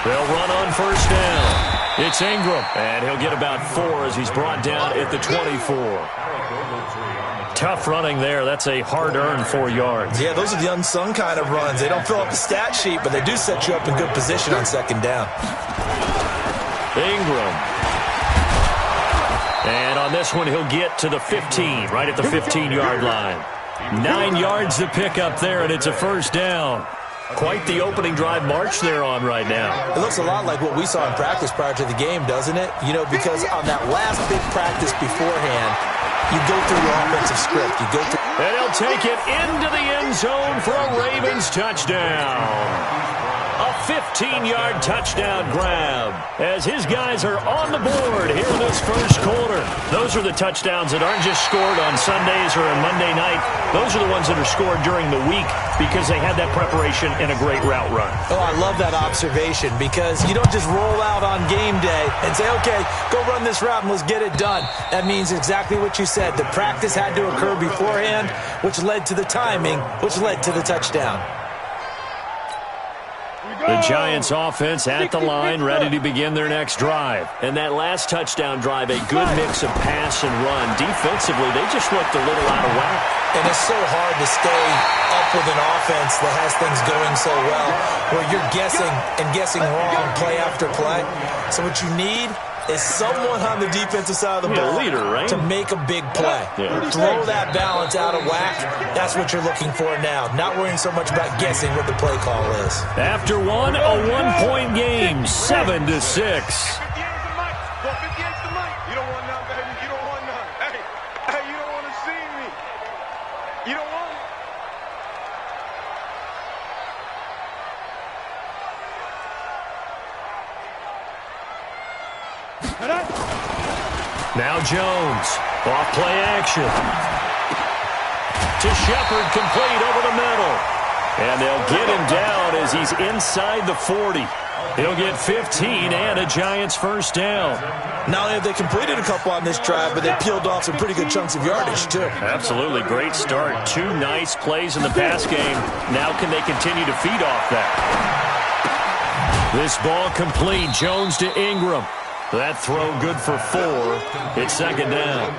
They'll run on first down. It's Ingram, and he'll get about 4 as he's brought down at the 24. Tough running there. That's a hard-earned 4 yards. Yeah, those are the unsung kind of runs. They don't fill up the stat sheet, but they do set you up in good position on 2nd down. Ingram. And on this one, he'll get to the 15, right at the 15-yard line. 9 yards to pick up there, and it's a first down. Quite the opening drive march they're on right now. It looks a lot like what we saw in practice prior to the game, doesn't it? You know, because on that last big practice beforehand, you go through your offensive script. You go through. And he'll take it into the end zone for a Ravens touchdown. A 15-yard touchdown grab as his guys are on the board here in this first quarter. Those are the touchdowns that aren't just scored on Sundays or on Monday night. Those are the ones that are scored during the week because they had that preparation and a great route run. Oh, I love that observation because you don't just roll out on game day and say, okay, go run this route and let's get it done. That means exactly what you said. The practice had to occur beforehand, which led to the timing, which led to the touchdown. The Giants offense at the line, ready to begin their next drive. And that last touchdown drive, a good mix of pass and run. Defensively, they just looked a little out of whack. And it's so hard to stay up with an offense that has things going so well, where you're guessing and guessing wrong play after play. So what you need is someone on the defensive side of the ball leader, right? to make a big play. Yeah. Throw that balance out of whack. That's what you're looking for now. Not worrying so much about guessing what the play call is. After one, a 1-point game, 7-6. You don't want none, baby. You don't want none. Hey, you don't want to see me. You don't want it. Now Jones, off play action. To Shepard, complete over the middle. And they'll get him down as he's inside the 40. He'll get 15 and a Giants first down. Not only have they completed a couple on this drive, but they peeled off some pretty good chunks of yardage, too. Absolutely. Great start. 2 nice plays in the pass game. Now can they continue to feed off that? This ball complete. Jones to Ingram. That throw good for 4. It's 2nd down.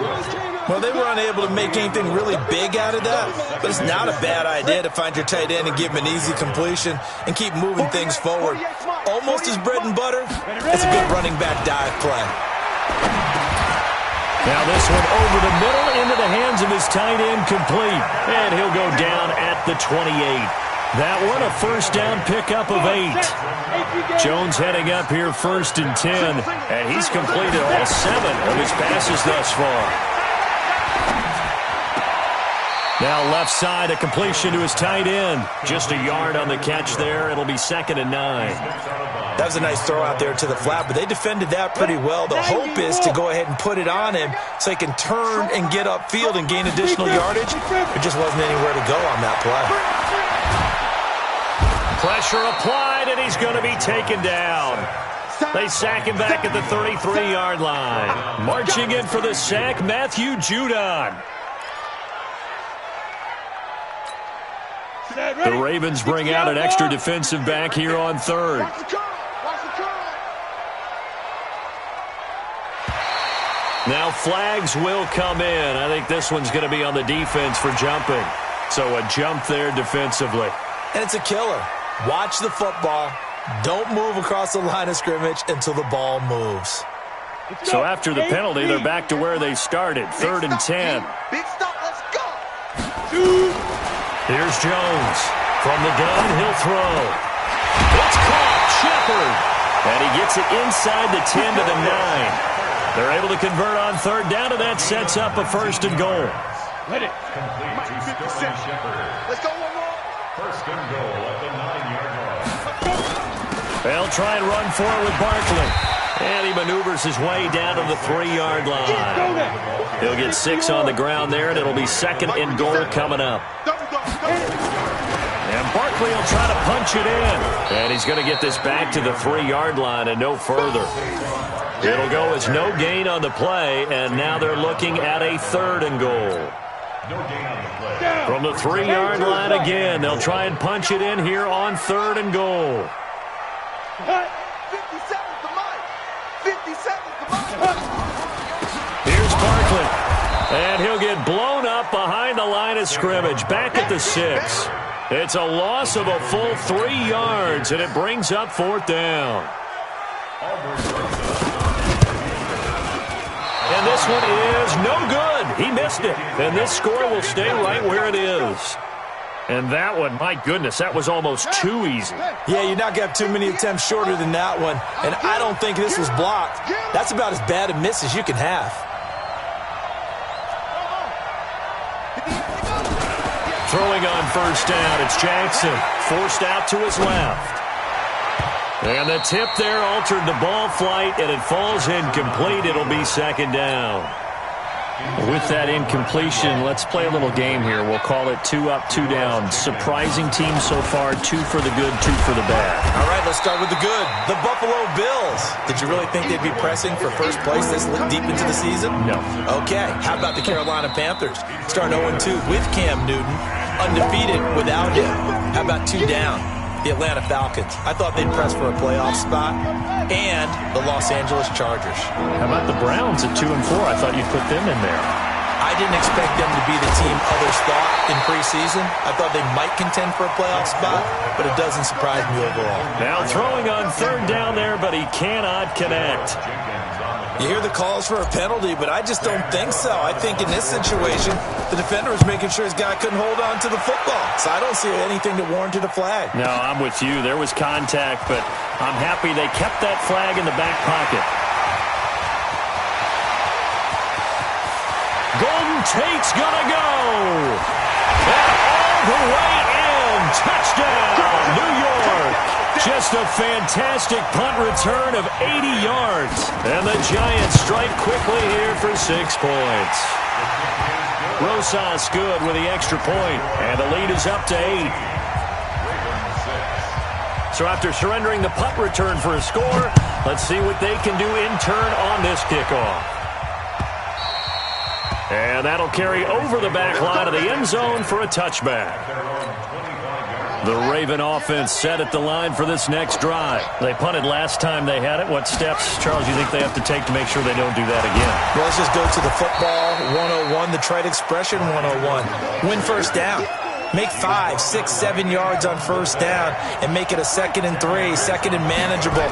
Well, they were unable to make anything really big out of that, but it's not a bad idea to find your tight end and give him an easy completion and keep moving things forward. Almost his bread and butter. It's a good running back dive play. Now this one over the middle into the hands of his tight end, complete. And he'll go down at the 28. That one a first down pickup of 8. Jones heading up here 1st and 10, and he's completed all 7 of his passes thus far. Now left side, a completion to his tight end. Just a yard on the catch there. It'll be 2nd and 9. That was a nice throw out there to the flat, but they defended that pretty well. The hope is to go ahead and put it on him so he can turn and get upfield and gain additional yardage. There just wasn't anywhere to go on that play. Pressure applied, and he's going to be taken down. They sack him back at the 33-yard line. Marching in for the sack, Matthew Judon. The Ravens bring out an extra defensive back here on 3rd. Now flags will come in. I think this one's going to be on the defense for jumping. So a jump there defensively. And it's a killer. Watch the football. Don't move across the line of scrimmage until the ball moves. So after the penalty, they're back to where they started. 3rd and 10. Big stop, let's go. Here's Jones. From the gun, he'll throw. It's caught. Shepard. And he gets it inside the 10 to the 9. They're able to convert on 3rd down, and that sets up a 1st and goal. Let it. Complete to Sterling Shepard. Let's go one more. 1st and goal at the 9-yard line. They'll try and run forward with Barkley. And he maneuvers his way down to the 3-yard line. He'll get 6 on the ground there, and it'll be 2nd and goal coming up. And Barkley will try to punch it in. And he's going to get this back to the 3-yard line and no further. It'll go as no gain on the play, and now they're looking at a 3rd and goal. No gain on the play. From the 3-yard line again, they'll try and punch it in here on 3rd and goal. 50 seconds to Mike. 50 seconds to Mike. Here's Barkley. And he'll get blown up behind the line of scrimmage, back at the 6. It's a loss of a full 3 yards, and it brings up 4th down. And this one is no good. He missed it. And this score will stay right where it is. And that one, my goodness, that was almost too easy. Yeah, you're not going to have too many attempts shorter than that one. And I don't think this was blocked. That's about as bad a miss as you can have. Throwing on 1st down, it's Jackson. Forced out to his left. And the tip there altered the ball flight, and it falls incomplete. It'll be 2nd down. With that incompletion, let's play a little game here. We'll call it 2 up, 2 down. Surprising team so far, 2 for the good, 2 for the bad. All right, let's start with the good. The Buffalo Bills. Did you really think they'd be pressing for first place this deep into the season? No. Okay, how about the Carolina Panthers? Starting 0-2 with Cam Newton, undefeated without him. How about 2 down? The Atlanta Falcons. I thought they'd press for a playoff spot. And the Los Angeles Chargers. How about the Browns at 2 and 4? I thought you'd put them in there. I didn't expect them to be the team others thought in preseason. I thought they might contend for a playoff spot, but it doesn't surprise me overall. Now throwing on 3rd down there, but he cannot connect. You hear the calls for a penalty, but I just don't think so. I think in this situation, the defender was making sure his guy couldn't hold on to the football. So I don't see anything that warranted a flag. No, I'm with you. There was contact, but I'm happy they kept that flag in the back pocket. Golden Tate's gonna go. And all the way in. Touchdown, New York. Just a fantastic punt return of 80 yards. And the Giants strike quickly here for 6 points. Rosas good with the extra point, and the lead is up to 8. So after surrendering the punt return for a score, let's see what they can do in turn on this kickoff. And that'll carry over the back line of the end zone for a touchback. The Raven offense set at the line for this next drive. They punted last time they had it. What steps, Charles, you think they have to take to make sure they don't do that again? Well, let's just go to the football 101, the trade expression 101. Win 1st down. Make 5, 6, 7 yards on 1st down and make it a 2nd and 3, 2nd and manageable.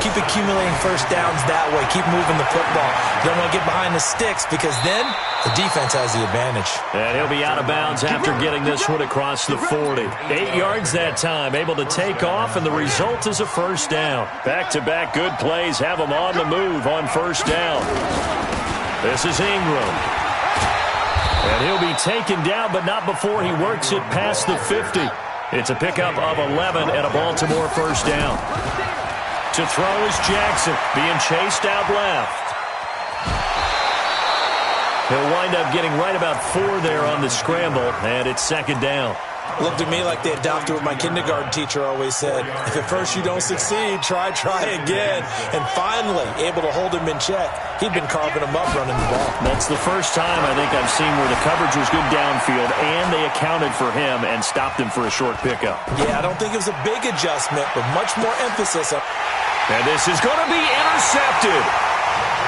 Keep accumulating 1st downs that way. Keep moving the football. You don't want to get behind the sticks because then the defense has the advantage. And he'll be out of bounds after getting this one across the 40. 8 yards that time, able to take off, and the result is a 1st down. Back-to-back good plays have them on the move on 1st down. This is Ingram. And he'll be taken down, but not before he works it past the 50. It's a pickup of 11 and a Baltimore 1st down. To throw is Jackson, being chased out left. He'll wind up getting right about 4 there on the scramble, and it's 2nd down. Looked at me like they adopted what my kindergarten teacher always said. If at first you don't succeed, try again. And finally, able to hold him in check. He'd been carving him up running the ball. That's the first time I think I've seen where the coverage was good downfield, and they accounted for him and stopped him for a short pickup. Yeah, I don't think it was a big adjustment, but much more emphasis on. And this is going to be intercepted.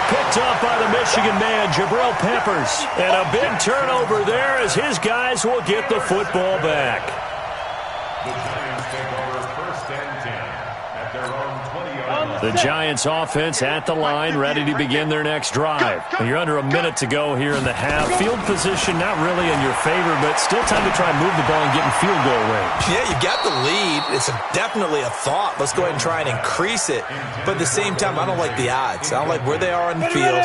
Picked picked off by the Michigan man, Jabril Peppers. And a big turnover there as his guys will get the football back. The Giants take over 1st and 10 at their own 20-yard line. The Giants offense at the line, ready to begin their next drive. You're under a minute to go here in the half. Field position not really in your favor, but still time to try and move the ball and get in field goal range. Yeah, you got the lead. It's definitely a thought. Let's go ahead and try and increase it. But at the same time, I don't like the odds. I don't like where they are on the field.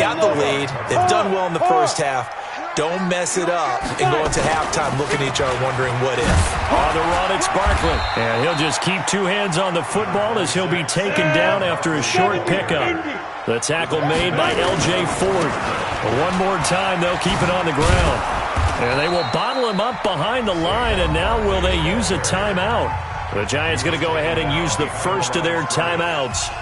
Got the lead. They've done well in the first half. Don't mess it up and go into halftime looking at each other wondering what if. On the run, it's Barkley. And he'll just keep two hands on the football as he'll be taken down after a short pickup. The tackle made by L.J. Ford. But one more time, they'll keep it on the ground. And they will bottle him up behind the line, and now will they use a timeout? The Giants going to go ahead and use the first of their timeouts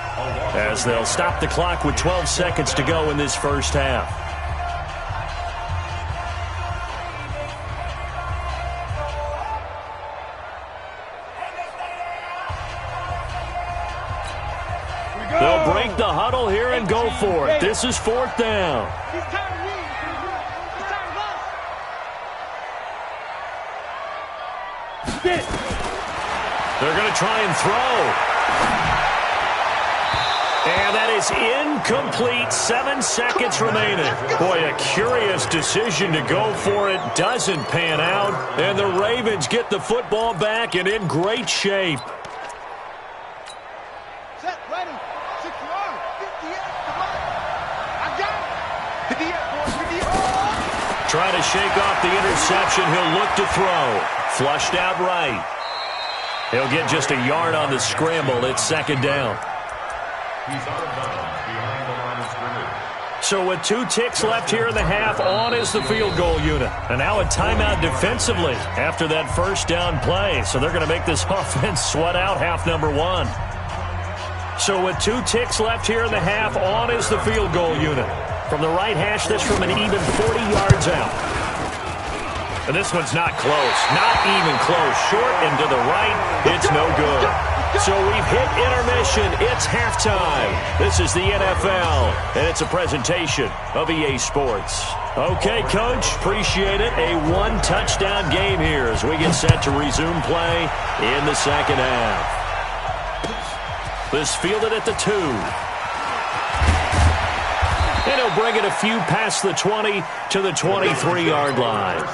as they'll stop the clock with 12 seconds to go in this first half. They'll break the huddle here and go for it. This is 4th down. They're going to try and throw. And that is incomplete. 7 seconds remaining. Boy, a curious decision to go for it. Doesn't pan out. And the Ravens get the football back and in great shape. Trying to shake off the interception. He'll look to throw. Flushed out right. He'll get just a yard on the scramble. It's 2nd down. He's out of bounds behind the line of scrimmage. So with 2 ticks left here in the half, on is the field goal unit. And now a timeout defensively after that first down play. So they're going to make this offense sweat out half number 1. So with 2 ticks left here in the half, on is the field goal unit. From the right hash, this from an even 40 yards out. And this one's not close. Not even close. Short and to the right. It's no good. So we've hit intermission. It's halftime. This is the NFL, and it's a presentation of EA Sports. Okay, Coach, appreciate it. A 1-touchdown game here as we get set to resume play in the second half. This fielded at the 2. And he'll bring it a few past the 20 to the 23-yard line.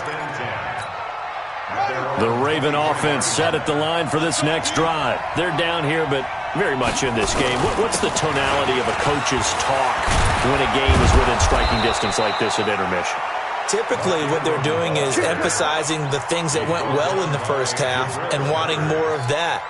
The Raven offense set at the line for this next drive. They're down here, but very much in this game. What's the tonality of a coach's talk when a game is within striking distance like this at intermission? Typically, what they're doing is emphasizing the things that went well in the first half and wanting more of that.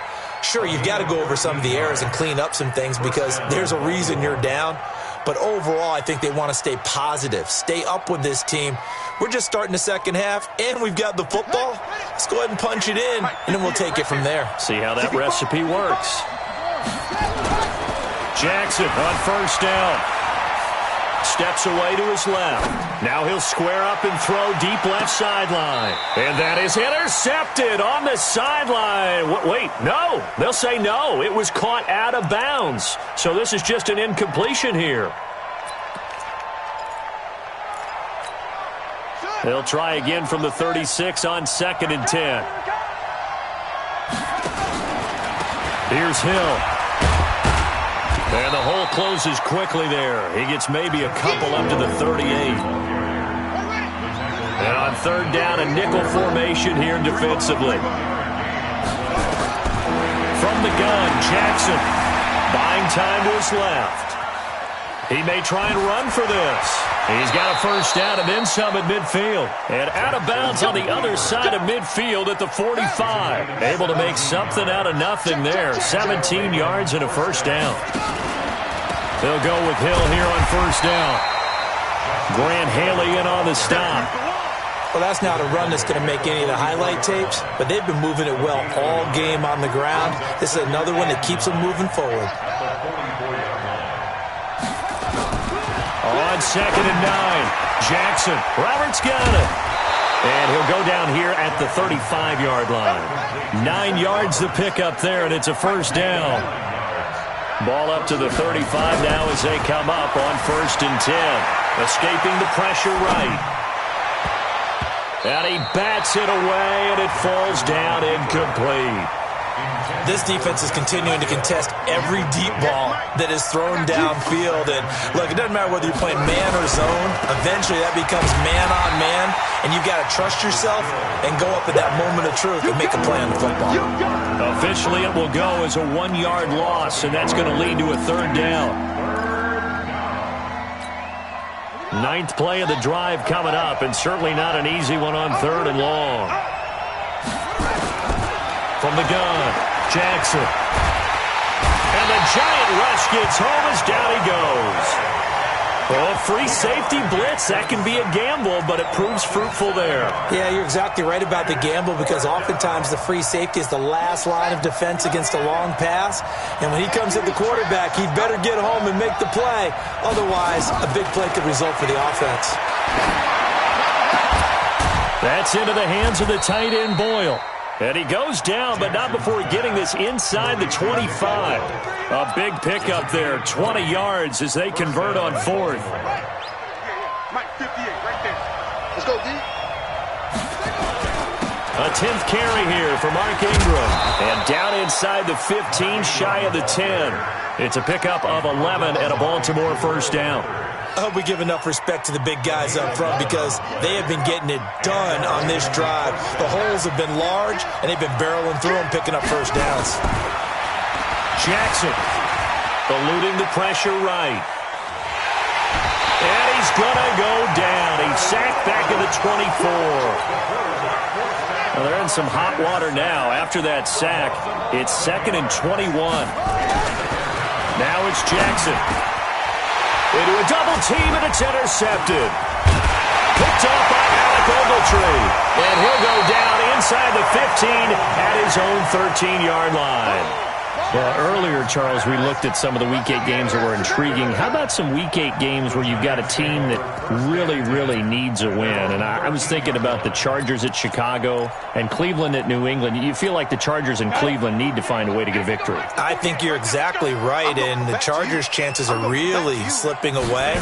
Sure, you've got to go over some of the errors and clean up some things because there's a reason you're down. But overall, I think they want to stay positive, stay up with this team. We're just starting the second half, and we've got the football. Let's go ahead and punch it in, and then we'll take it from there. See how that recipe works. Jackson on first down. Steps away to his left. Now he'll square up and throw deep left sideline. And that is intercepted on the sideline. Wait, no. They'll say no. It was caught out of bounds. So this is just an incompletion here. They'll try again from the 36 on 2nd and 10. Here's Hill. And the hole closes quickly there. He gets maybe a couple up to the 38. And on 3rd down, a nickel formation here defensively. From the gun, Jackson buying time to his left. He may try and run for this. He's got a first down and then some at midfield. And out of bounds on the other side of midfield at the 45. Able to make something out of nothing there. 17 yards and a first down. They'll go with Hill here on first down. Grant Haley in on the stop. Well, that's not a run that's going to make any of the highlight tapes, but they've been moving it well all game on the ground. This is another one that keeps them moving forward. On 2nd and 9, Jackson. Roberts got it. And he'll go down here at the 35-yard line. 9 yards to pick up there, and it's a first down. Ball up to the 35 now as they come up on 1st and 10. Escaping the pressure right. And he bats it away, and it falls down incomplete. This defense is continuing to contest every deep ball that is thrown downfield. And look, it doesn't matter whether you're playing man or zone. Eventually that becomes man on man, and you've got to trust yourself and go up at that moment of truth and make a play on the football. Officially, it will go as a 1-yard loss, and that's going to lead to a 3rd down. 9th play of the drive coming up, and certainly not an easy one on 3rd and long. From the gun, Jackson. And the giant rush gets home as down he goes. Oh, free safety blitz, that can be a gamble, but it proves fruitful there. Yeah, you're exactly right about the gamble, because oftentimes the free safety is the last line of defense against a long pass. And when he comes at the quarterback, he'd better get home and make the play. Otherwise, a big play could result for the offense. That's into the hands of the tight end, Boyle. And he goes down, but not before getting this inside the 25. A big pickup there, 20 yards as they convert on 4th. Mike, 58, right there. Let's go, D. A 10th carry here for Mark Ingram. And down inside the 15, shy of the 10. It's a pickup of 11 and a Baltimore 1st down. I hope we give enough respect to the big guys up front, because they have been getting it done on this drive. The holes have been large, and they've been barreling through them, picking up 1st downs. Jackson eluding the pressure right. And he's going to go down. He's sacked back at the 24. Well, they're in some hot water now. After that sack, it's 2nd and 21. Now it's Jackson. Into a double team, and it's intercepted. Picked off by Alec Ogletree. And he'll go down inside the 15 at his own 13-yard line. Well, earlier, Charles, we looked at some of the Week 8 games that were intriguing. How about some Week 8 games where you've got a team that really, really needs a win? And I was thinking about the Chargers at Chicago and Cleveland at New England. You feel like the Chargers and Cleveland need to find a way to get a victory. I think you're exactly right, and the Chargers' chances are really slipping away.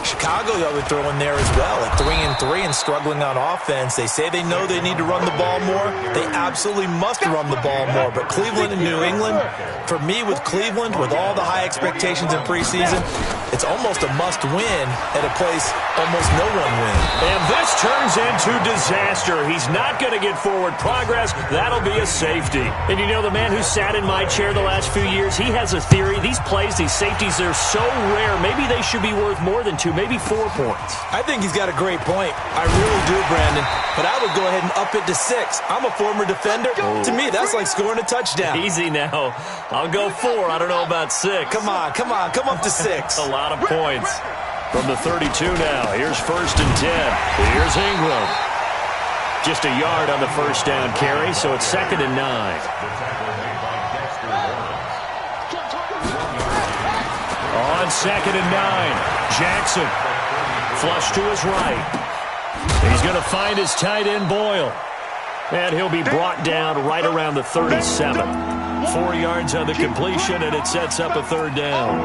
Chicago, I would throw in there as well, at 3-3 and struggling on offense. They say they know they need to run the ball more. They absolutely must run the ball more. But Cleveland and New England, for me, with Cleveland, with all the high expectations in preseason, it's almost a must-win at a place almost no one wins. And this turns into disaster. He's not going to get forward progress. That'll be a safety. And you know, the man who sat in my chair the last few years, he has a theory. These plays, these safeties, they're so rare. Maybe they should be worth more than 2, maybe 4 points. I think he's got a great point. I really do, Brandon. But I would go ahead and up it to 6. I'm a former defender. To me, that's like scoring a touchdown. Easy now. I'll go 4. I don't know about 6. Come on. Come up to 6. A lot of points. From the 32 now. Here's 1st and 10. Here's Ingram. Just a yard on the 1st down carry, so it's 2nd and 9. On 2nd and 9, Jackson. Flush to his right. He's going to find his tight end, Boyle. And he'll be brought down right around the 37. 4 yards on the completion, and it sets up a 3rd down.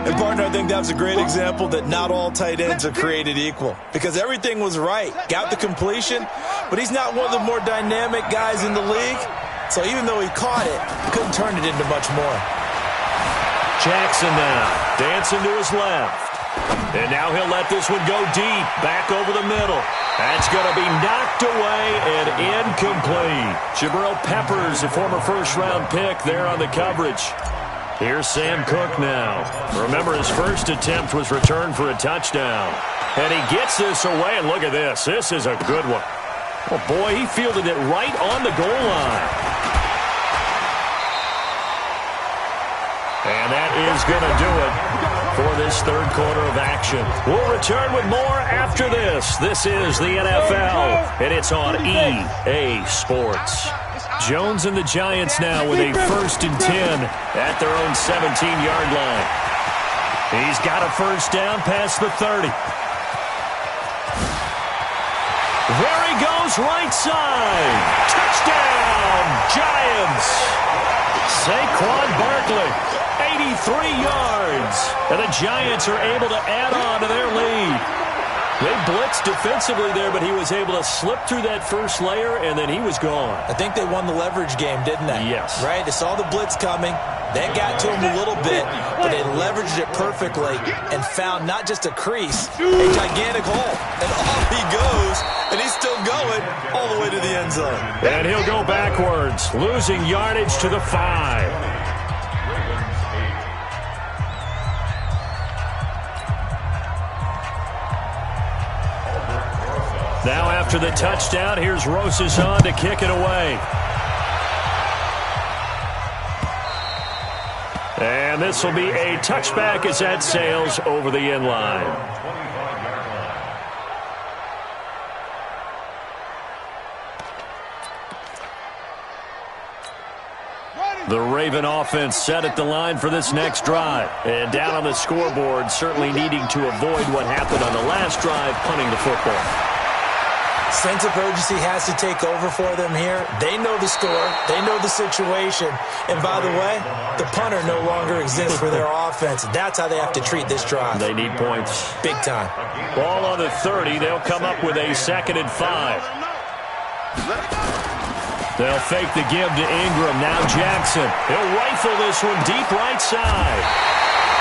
And, partner, I think that's a great example that not all tight ends are created equal, because everything was right. Got the completion, but he's not one of the more dynamic guys in the league. So even though he caught it, he couldn't turn it into much more. Jackson now, dancing to his left. And now he'll let this one go deep, back over the middle. That's going to be knocked away and incomplete. Jabril Peppers, a former 1st-round pick, there on the coverage. Here's Sam Cook now. Remember, his first attempt was returned for a touchdown. And he gets this away, and look at this. This is a good one. Oh, boy, he fielded it right on the goal line. And that is going to do it for this 3rd quarter of action. We'll return with more after this. This is the NFL, and it's on EA Sports. Jones and the Giants now with a 1st and 10 at their own 17-yard line. He's got a 1st down past the 30. There he goes, right side. Touchdown, Giants. Saquon Barkley, 3 yards. And the Giants are able to add on to their lead. They blitzed defensively there, but he was able to slip through that first layer, and then he was gone. I think they won the leverage game, didn't they? Yes. Right? They saw the blitz coming. That got to him a little bit, but they leveraged it perfectly and found not just a crease, a gigantic hole. And off he goes, and he's still going all the way to the end zone. And he'll go backwards, losing yardage to the 5. Now after the touchdown, here's Rosas on to kick it away. And this will be a touchback as that sails over the end line. The Raven offense set at the line for this next drive. And down on the scoreboard, certainly needing to avoid what happened on the last drive, punting the football. Sense of urgency has to take over for them here. They know the score. They know the situation. And by the way, the punter no longer exists for their offense. That's how they have to treat this drive. They need points. Big time. Ball on the 30. They'll come up with a 2nd and 5. They'll fake the give to Ingram. Now Jackson. He'll rifle this one deep right side.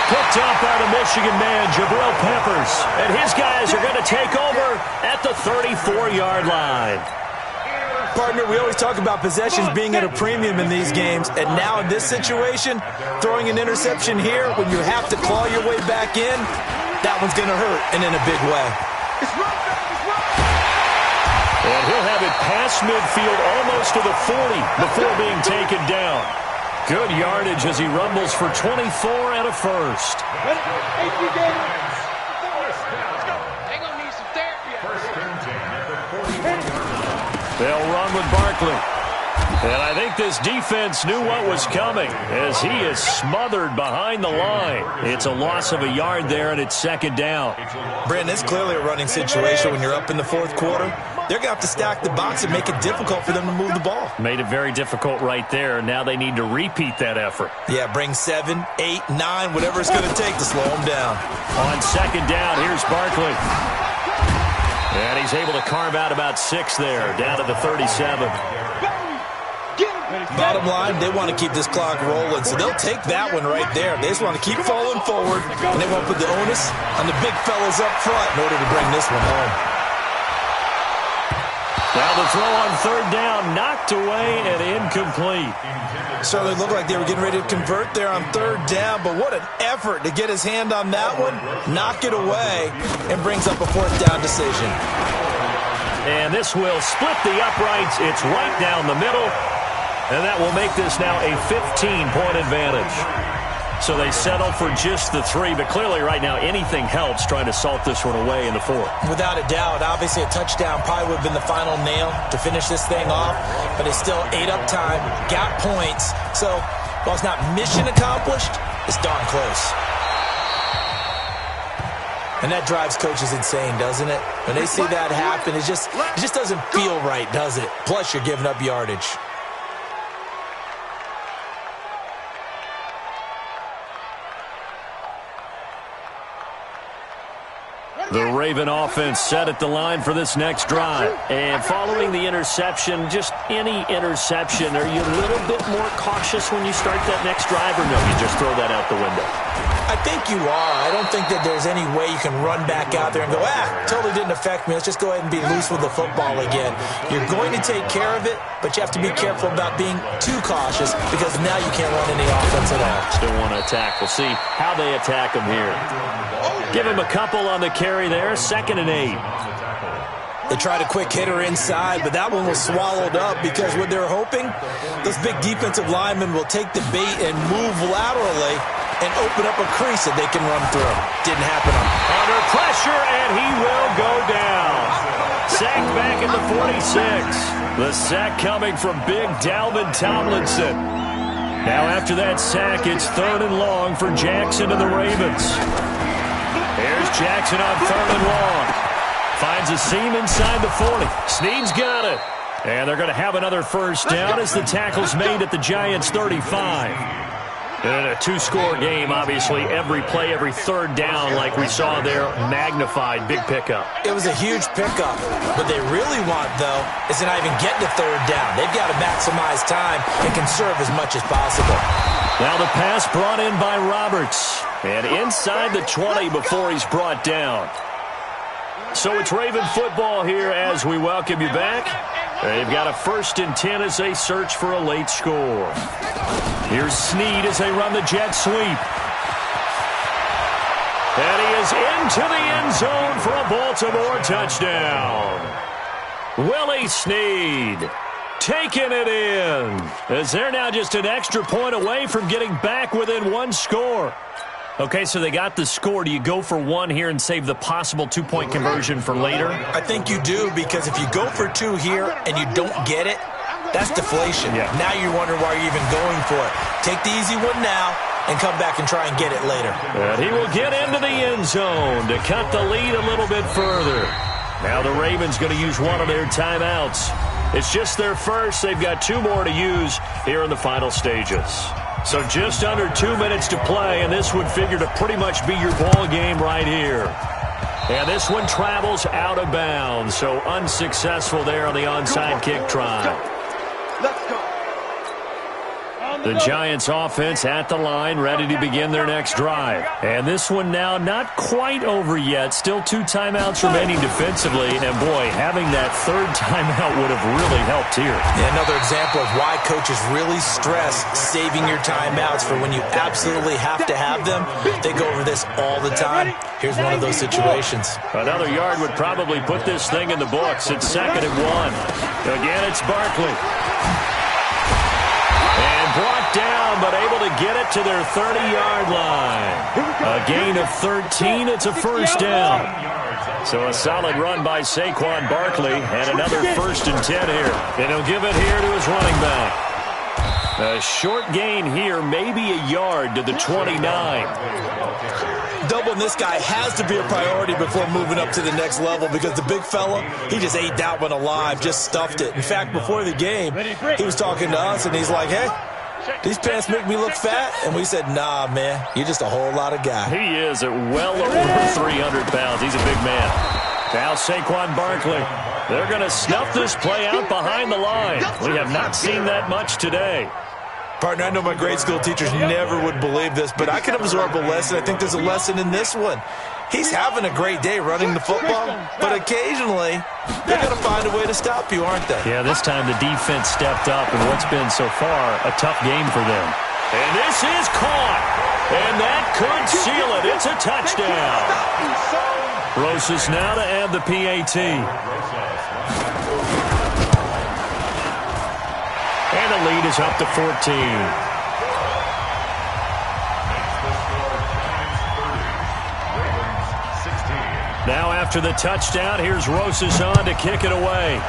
Picked up by the Michigan man, Jabril Peppers. And his guys are going to take over at the 34-yard line. Partner, we always talk about possessions being at a premium in these games. And now in this situation, throwing an interception here when you have to claw your way back in, that one's going to hurt, and in a big way. And he'll have it past midfield almost to the 40 before being taken down. Good yardage as he rumbles for 24 and a first. They'll run with Barkley. And I think this defense knew what was coming as he is smothered behind the line. It's a loss of a yard there, and it's 2nd down. Brandon, it's clearly a running situation when you're up in the 4th quarter. They're going to have to stack the box and make it difficult for them to move the ball. Made it very difficult right there. Now they need to repeat that effort. Yeah, bring 7, 8, 9, whatever it's going to take to slow them down. On 2nd down, here's Barkley. And he's able to carve out about 6 there, down to the 37. Bottom line, they want to keep this clock rolling, so they'll take that one right there. They just want to keep falling forward, and they want to put the onus on the big fellas up front in order to bring this one home. Now the throw on 3rd down, knocked away and incomplete. Certainly looked like they were getting ready to convert there on 3rd down, but what an effort to get his hand on that one, knock it away, and brings up a 4th down decision. And this will split the uprights. It's right down the middle. And that will make this now a 15-point advantage. So they settle for just the 3, but clearly right now anything helps trying to salt this one away in the 4th. Without a doubt, obviously a touchdown probably would have been the final nail to finish this thing off, but it's still ate up time, got points. So while it's not mission accomplished, it's darn close. And that drives coaches insane, doesn't it? When they see that happen, it just doesn't feel right, does it? Plus you're giving up yardage. The Raven offense set at the line for this next drive. And following the interception, just any interception, are you a little bit more cautious when you start that next drive, or no, you just throw that out the window? I think you are. I don't think that there's any way you can run back out there and go, totally didn't affect me. Let's just go ahead and be loose with the football again. You're going to take care of it, but you have to be careful about being too cautious because now you can't run any offense at all. Still want to attack. We'll see how they attack them here. Give him a couple on the carry there. 2nd and 8. They tried a quick hitter inside, but that one was swallowed up because what they're hoping, those big defensive linemen will take the bait and move laterally and open up a crease that they can run through. Didn't happen. Under pressure, and he will go down. Sacked back at the 46. The sack coming from big Dalvin Tomlinson. Now after that sack, it's 3rd and long for Jackson and the Ravens. Here's Jackson on 3rd and long. Finds a seam inside the 40. Snead's got it. And they're going to have another first down as the tackle's made at the Giants' 35. In a two-score game, obviously, every play, every third down, like we saw there, magnified, big pickup. It was a huge pickup. What they really want, though, is to not even get to third down. They've got to maximize time and conserve as much as possible. Now the pass brought in by Roberts. And inside the 20 before he's brought down. So it's Raven football here as we welcome you back. They've got a 1st and 10 as they search for a late score. Here's Snead as they run the jet sweep. And he is into the end zone for a Baltimore touchdown. Willie Snead taking it in, as they're now just an extra point away from getting back within one score. Okay, so they got the score. Do you go for one here and save the possible 2-point conversion for later? I think you do, because if you go for 2 here and you don't get it, that's deflation. Yeah. Now you're wondering why you're even going for it. Take the easy one now and come back and try and get it later. And he will get into the end zone to cut the lead a little bit further. Now the Ravens going to use one of their timeouts. It's just their first. They've got 2 more to use here in the final stages. So just under 2 minutes to play, and this would figure to pretty much be your ball game right here. And this one travels out of bounds, so unsuccessful there on the onside kick try. Let's go. The Giants offense at the line, ready to begin their next drive. And this one now not quite over yet. Still 2 timeouts remaining defensively. And, boy, having that 3rd timeout would have really helped here. Yeah, another example of why coaches really stress saving your timeouts for when you absolutely have to have them. They go over this all the time. Here's one of those situations. Another yard would probably put this thing in the books. It's 2nd and 1. Again, it's Barkley. And brought down, but able to get it to their 30-yard line. A gain of 13. It's a 1st down. So a solid run by Saquon Barkley, and another 1st and 10 here. And he'll give it here to his running back. A short gain here, maybe a yard to the 29. Doubling this guy has to be a priority before moving up to the next level, because the big fella, he just ate that one alive, just stuffed it. In fact, before the game, he was talking to us, and he's like, hey, these pants make me look fat. And we said, nah, man, you're just a whole lot of guy. He is at well over 300 pounds. He's a big man. Now Saquon Barkley. They're going to snuff this play out behind the line. We have not seen that much today. Partner, I know my grade school teachers never would believe this, but I can absorb a lesson. I think there's a lesson in this one. He's having a great day running the football, but occasionally they're going to find a way to stop you, aren't they? Yeah, this time the defense stepped up in what's been so far a tough game for them. And this is caught, and that could seal it. It's a touchdown. Rosas now to add the PAT. And the lead is up to 14. Now after the touchdown, here's Rosas on to kick it away.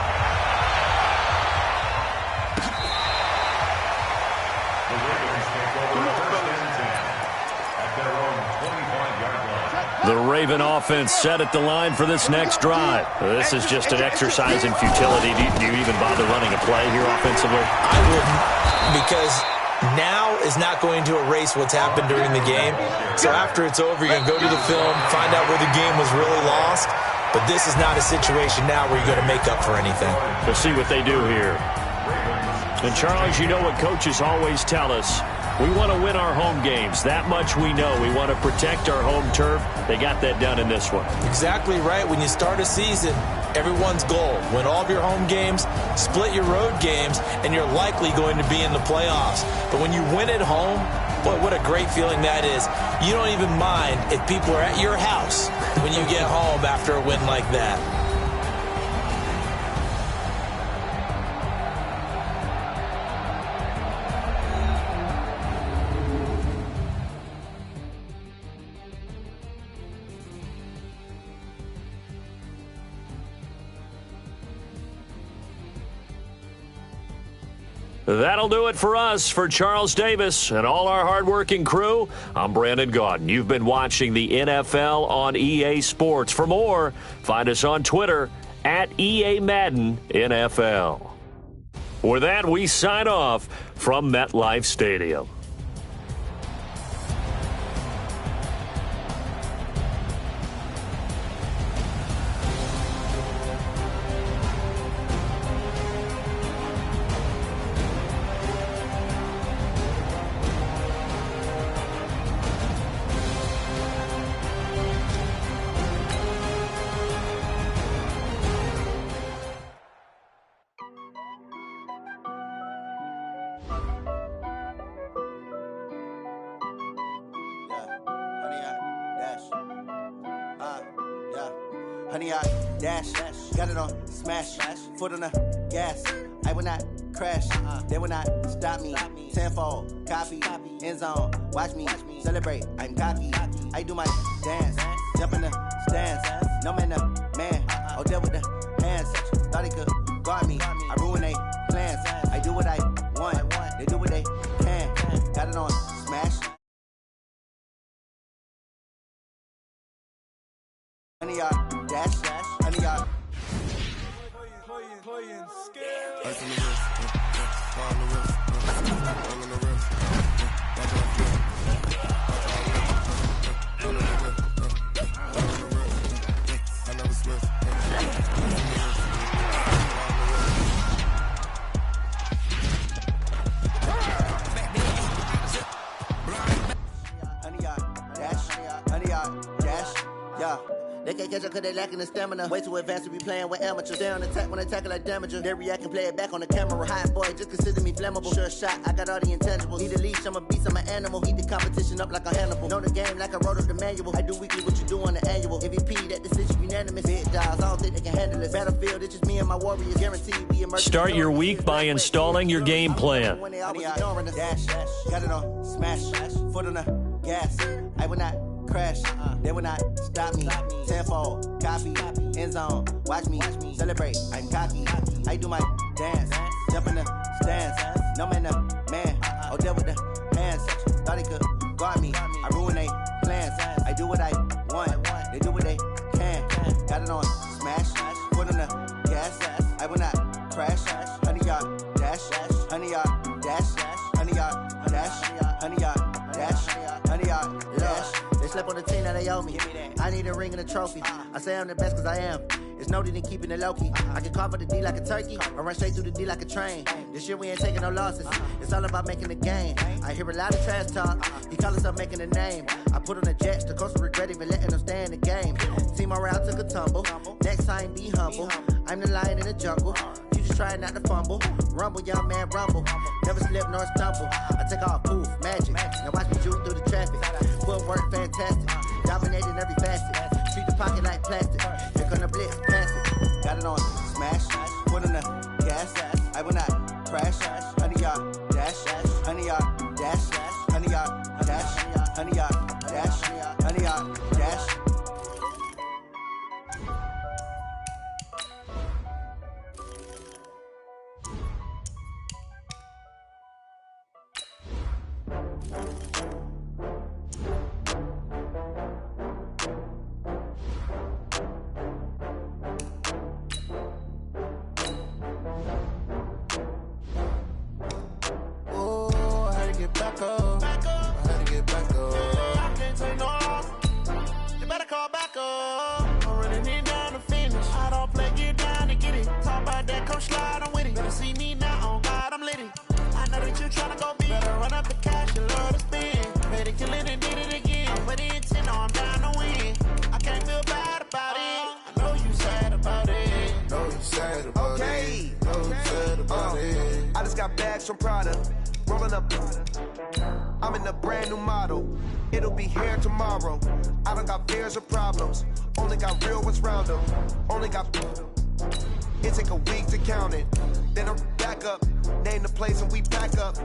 The Raven offense set at the line for this next drive. This is just an exercise in futility. Do you even bother running a play here offensively? I wouldn't, because now is not going to erase what's happened during the game. So after it's over, you're going to go to the film, find out where the game was really lost. But this is not a situation now where you're going to make up for anything. We'll see what they do here. And, Charles, you know what coaches always tell us. We want to win our home games. That much we know. We want to protect our home turf. They got that done in this one. Exactly right. When you start a season, everyone's goal, win all of your home games, split your road games, and you're likely going to be in the playoffs. But when you win at home, boy, what a great feeling that is. You don't even mind if people are at your house when you get home after a win like that. That'll do it for us. For Charles Davis and all our hardworking crew, I'm Brandon Gaudin. You've been watching the NFL on EA Sports. For more, find us on Twitter at EA Madden NFL. With that, we sign off from MetLife Stadium. honey, I dash. Got it on smash, foot on the gas. I will not crash, they will not stop me. Tenfold, copy, end zone, watch me celebrate. I'm cocky, I do my dance, jump in the stands. No man, man, oh, deal with the hands. Thought he could guard me, I ruin they plans. I do what I want, they do what they can. Got it on smash. Honey, y'all, dash, honey, y'all. Ice on the wrist, ball on the wrist, ball on the wrist, back on the wrist, ball on the wrist, I never switch, honey, y'all, dash, honey, y'all, dash, yeah. They can't catch up cause they lacking the stamina. Way too advanced to be playing with amateurs. Stay on attack when I tackle like damager. They react and play it back on the camera. Hot boy, just consider me flammable. Sure shot, I got all the intangibles. Need a leash, I'm a beast, I'm an animal. Heat the competition up like a Hannibal. Know the game like I wrote up the manual. I do weekly what you do on the annual. MVP, that decision unanimous. Big dials, I don't think they can handle it. Battlefield, it's just me and my warriors. Guaranteed we emerge. Start your week by installing your game plan. Dash, got it on smash, foot on the gas. I will not crash, they will not stop me. Tenfold, copy, end zone, watch me celebrate. I'm cocky, I do my dance, jump in the stands. No man, man, oh, deal with the hands. Thought he could guard me, I ruin they plans. I do what I want, they do what they can. Got it on smash, foot on the gas. I will not crash, honey, y'all, dash, honey, y'all, dash, honey, y'all, dash, honey, y'all, dash, honey, y'all, dash. They slept on the team that they owe me. I need a ring and a trophy. I say I'm the best cause I am. It's no need in keeping it low-key. I can carve up the D like a turkey or run straight through the D like a train. This year we ain't taking no losses. It's all about making the game. I hear a lot of trash talk. He call himself making a name. I put on the Jets. The coach will regret even letting them stay in the game. Team morale took a tumble. Next time be humble. I'm the lion in the jungle. You just try not to fumble. Rumble, young man, rumble. Never slip nor stumble. I take off, poof, magic. Now watch me juke through the traffic. Footwork fantastic. Dominating every facet. Treat the pocket like plastic. Here come the blitz, pass it. Got it on smash. Foot on the gas. I will not crash. Honey, y'all, dash. Honey, y'all, dash. Honey, y'all, dash. Honey, y'all, dash. Honey, y'all, dash. Back up. I had to get back up. I can't take no loss. You better call back up. I'm running it down to finish. I don't play, get down to get it. Talk about that, come slide, I'm with it. Better see me now, on God, I'm litty. I know that you tryna go big. Better run up the cash, you love to spend. Better kill it and did it again. I'm with the intent, no, I'm down to win. I can't feel bad about it. I know you sad about it. know you sad about it. Know you sad about it. I just got bags from Prada. Rolling up, I'm in a brand new model. It'll be here tomorrow. I don't got fears or problems. Only got real ones round them. Only got. It take a week to count it. Then I'm back up. Name the place and we back up.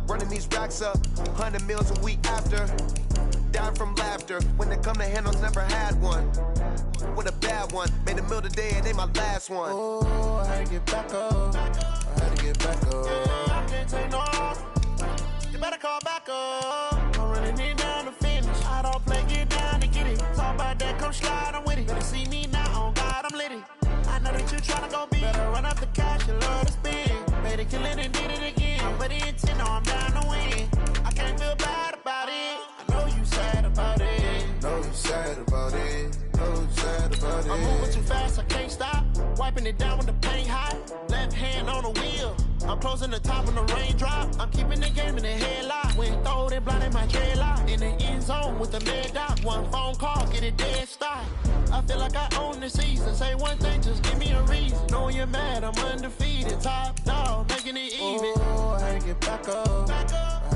Running these racks up. 100 meals a week after. Down from laughter. When they come to handles, never had one. With a bad one. Made a meal today and ain't my last one. Oh, I had to get back up. I had to get back up. I can't take no loss. You better call back up. I'm running it down to finish. I don't play, get down to get it. Talk about that, come slide, I'm with it. Better see me now, on God, I'm litty. I know that you tryna go big. Better run up the cash, you love to spend. Better kill it and did it again. I'm with the intent, no, I'm down to win. I can't feel bad about it. I know you sad about it. Know you sad about it. Know you sad about it. I'm moving too fast, I can't stop. Wiping it down with the paint hot. Left hand on the wheel. I'm closing the top when the rain drop. I'm keeping the game in the headlock. When throw it blind in my dreadlock. In the end zone with the mad dot. One phone call, get it dead stop. I feel like I own the season. Say one thing, just give me a reason. Knowing you're mad, I'm undefeated. Top dog, making it even. Oh, I had to get back up. I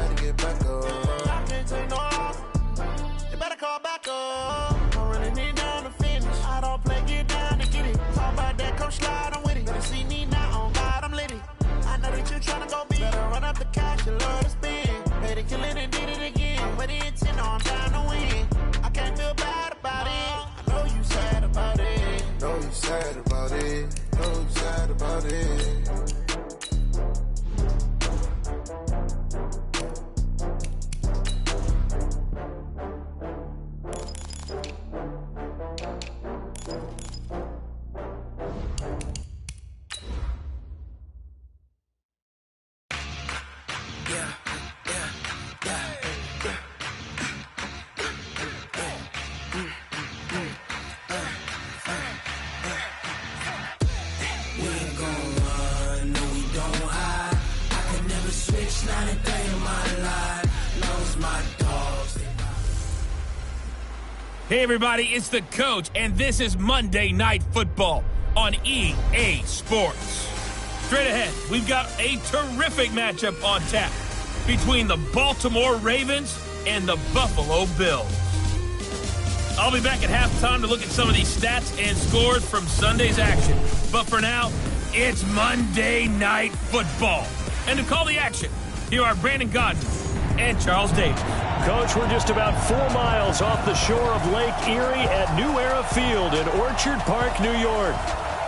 had to get back up. I can't take no loss. You better call back up. I'm running it down to finish. I don't play, get Count up the cash, you love to spend. Made a killing and did it again. But the intent, no, I'm down to win. I can't feel bad about it. I know you sad about it. Know you sad about it. Know you sad about it. Hey everybody, it's the coach, and this is Monday Night Football on EA Sports. Straight ahead, we've got a terrific matchup on tap between the Baltimore Ravens and the Buffalo Bills. I'll be back at halftime to look at some of these stats and scores from Sunday's action. But for now, it's Monday Night Football. And to call the action, here are Brandon Godden and Charles Davis. Coach, we're just about 4 miles off the shore of Lake Erie at New Era Field in Orchard Park, New York.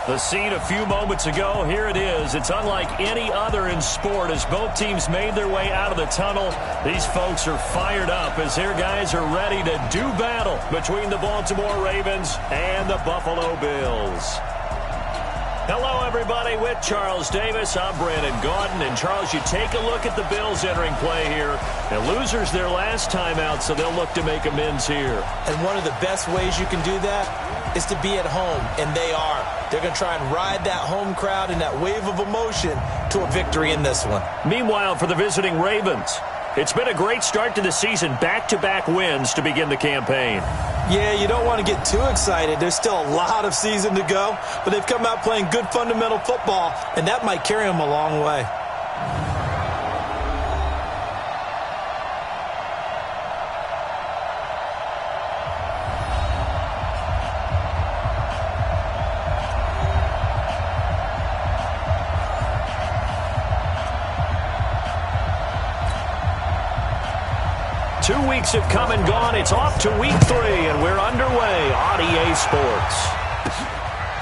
The scene a few moments ago, here it is. It's unlike any other in sport as both teams made their way out of the tunnel. These folks are fired up as their guys are ready to do battle between the Baltimore Ravens and the Buffalo Bills. Hello, everybody. With Charles Davis, I'm Brandon Gaudin. And, Charles, you take a look at the Bills entering play here. And losers their last time out, so they'll look to make amends here. And one of the best ways you can do that is to be at home, and they are. They're going to try and ride that home crowd and that wave of emotion to a victory in this one. Meanwhile, for the visiting Ravens, it's been a great start to the season. Back-to-back wins to begin the campaign. Yeah, you don't want to get too excited. There's still a lot of season to go, but they've come out playing good fundamental football, and that might carry them a long way. Two weeks have come and gone. It's off to week 3, and we're underway on EA Sports.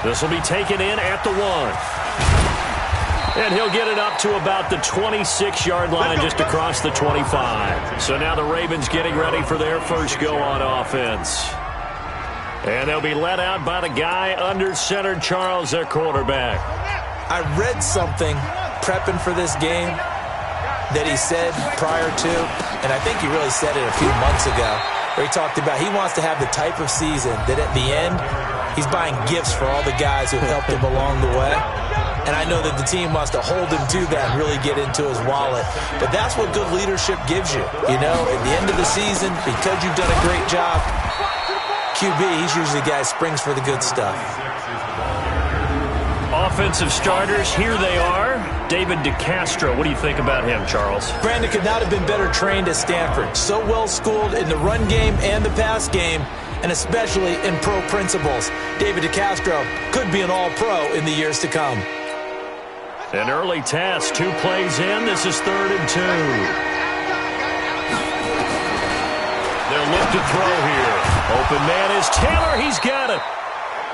This will be taken in at the 1. And he'll get it up to about the 26-yard line, just across the 25. So now the Ravens getting ready for their first go on offense. And they'll be led out by the guy under center, Charles, their quarterback. I read something prepping for this game that he said prior to, and I think he really said it a few months ago, where he talked about he wants to have the type of season that at the end, he's buying gifts for all the guys who have helped him along the way. And I know that the team wants to hold him to that and really get into his wallet. But that's what good leadership gives you. You know, at the end of the season, because you've done a great job, QB, he's usually the guy who springs for the good stuff. Offensive starters, here they are. David DeCastro, what do you think about him, Charles? Brandon could not have been better trained at Stanford. So well schooled in the run game and the pass game, and especially in pro principles. David DeCastro could be an all-pro in the years to come. An early test, 2 plays in. This is 3rd and 2. They'll look to throw here. Open man is Taylor. He's got it.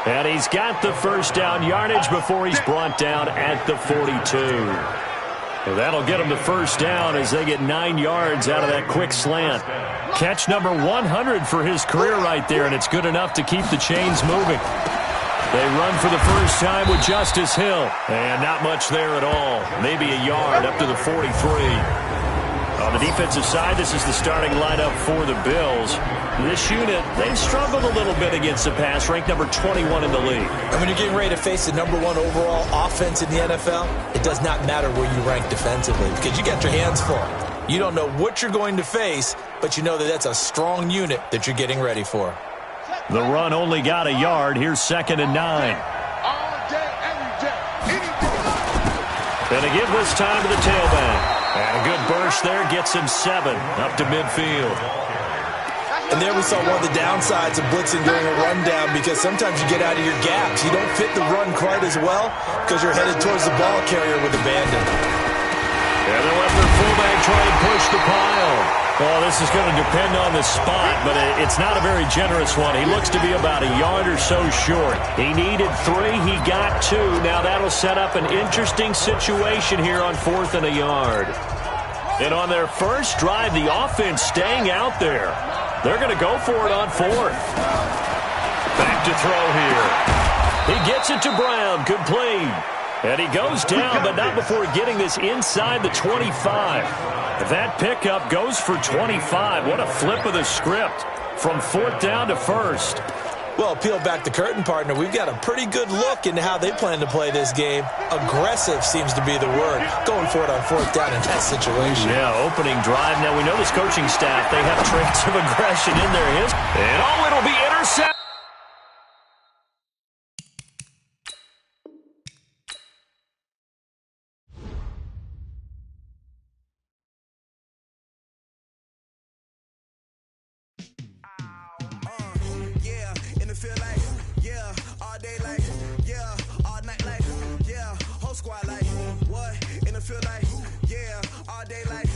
And he's got the first down yardage before he's brought down at the 42. And that'll get him the first down as they get 9 yards out of that quick slant. Catch number 100 for his career right there, and it's good enough to keep the chains moving. They run for the first time with Justice Hill. And not much there at all. Maybe a yard up to the 43. On the defensive side, this is the starting lineup for the Bills. This unit, they've struggled a little bit against the pass, ranked number 21 in the league. And when you're getting ready to face the number 1 overall offense in the NFL, it does not matter where you rank defensively because you got your hands full. You don't know what you're going to face, but you know that that's a strong unit that you're getting ready for. The run only got a yard. Here's 2nd and 9. And again this time to the tailback. And a good burst there gets him 7 up to midfield. And there we saw one of the downsides of blitzing during a rundown because sometimes you get out of your gaps. You don't fit the run quite as well because you're headed towards the ball carrier with abandon. And they'll have their try and push the pile. Well, this is going to depend on the spot, but it's not a very generous one. He looks to be about a yard or so short. He needed 3. He got 2. Now that'll set up an interesting situation here on 4th and a yard. And on their first drive, the offense staying out there. They're going to go for it on 4th. Back to throw here. He gets it to Brown. Complete. And he goes down, but not before getting this inside the 25. That pickup goes for 25. What a flip of the script from 4th down to 1st. Well, peel back the curtain, partner. We've got a pretty good look into how they plan to play this game. Aggressive seems to be the word. Going for it on 4th down in that situation. Yeah, opening drive. Now, we know this coaching staff, they have traits of aggression in their history. And, it'll be intercepted. Squad like, what? In the field like, yeah, all day like,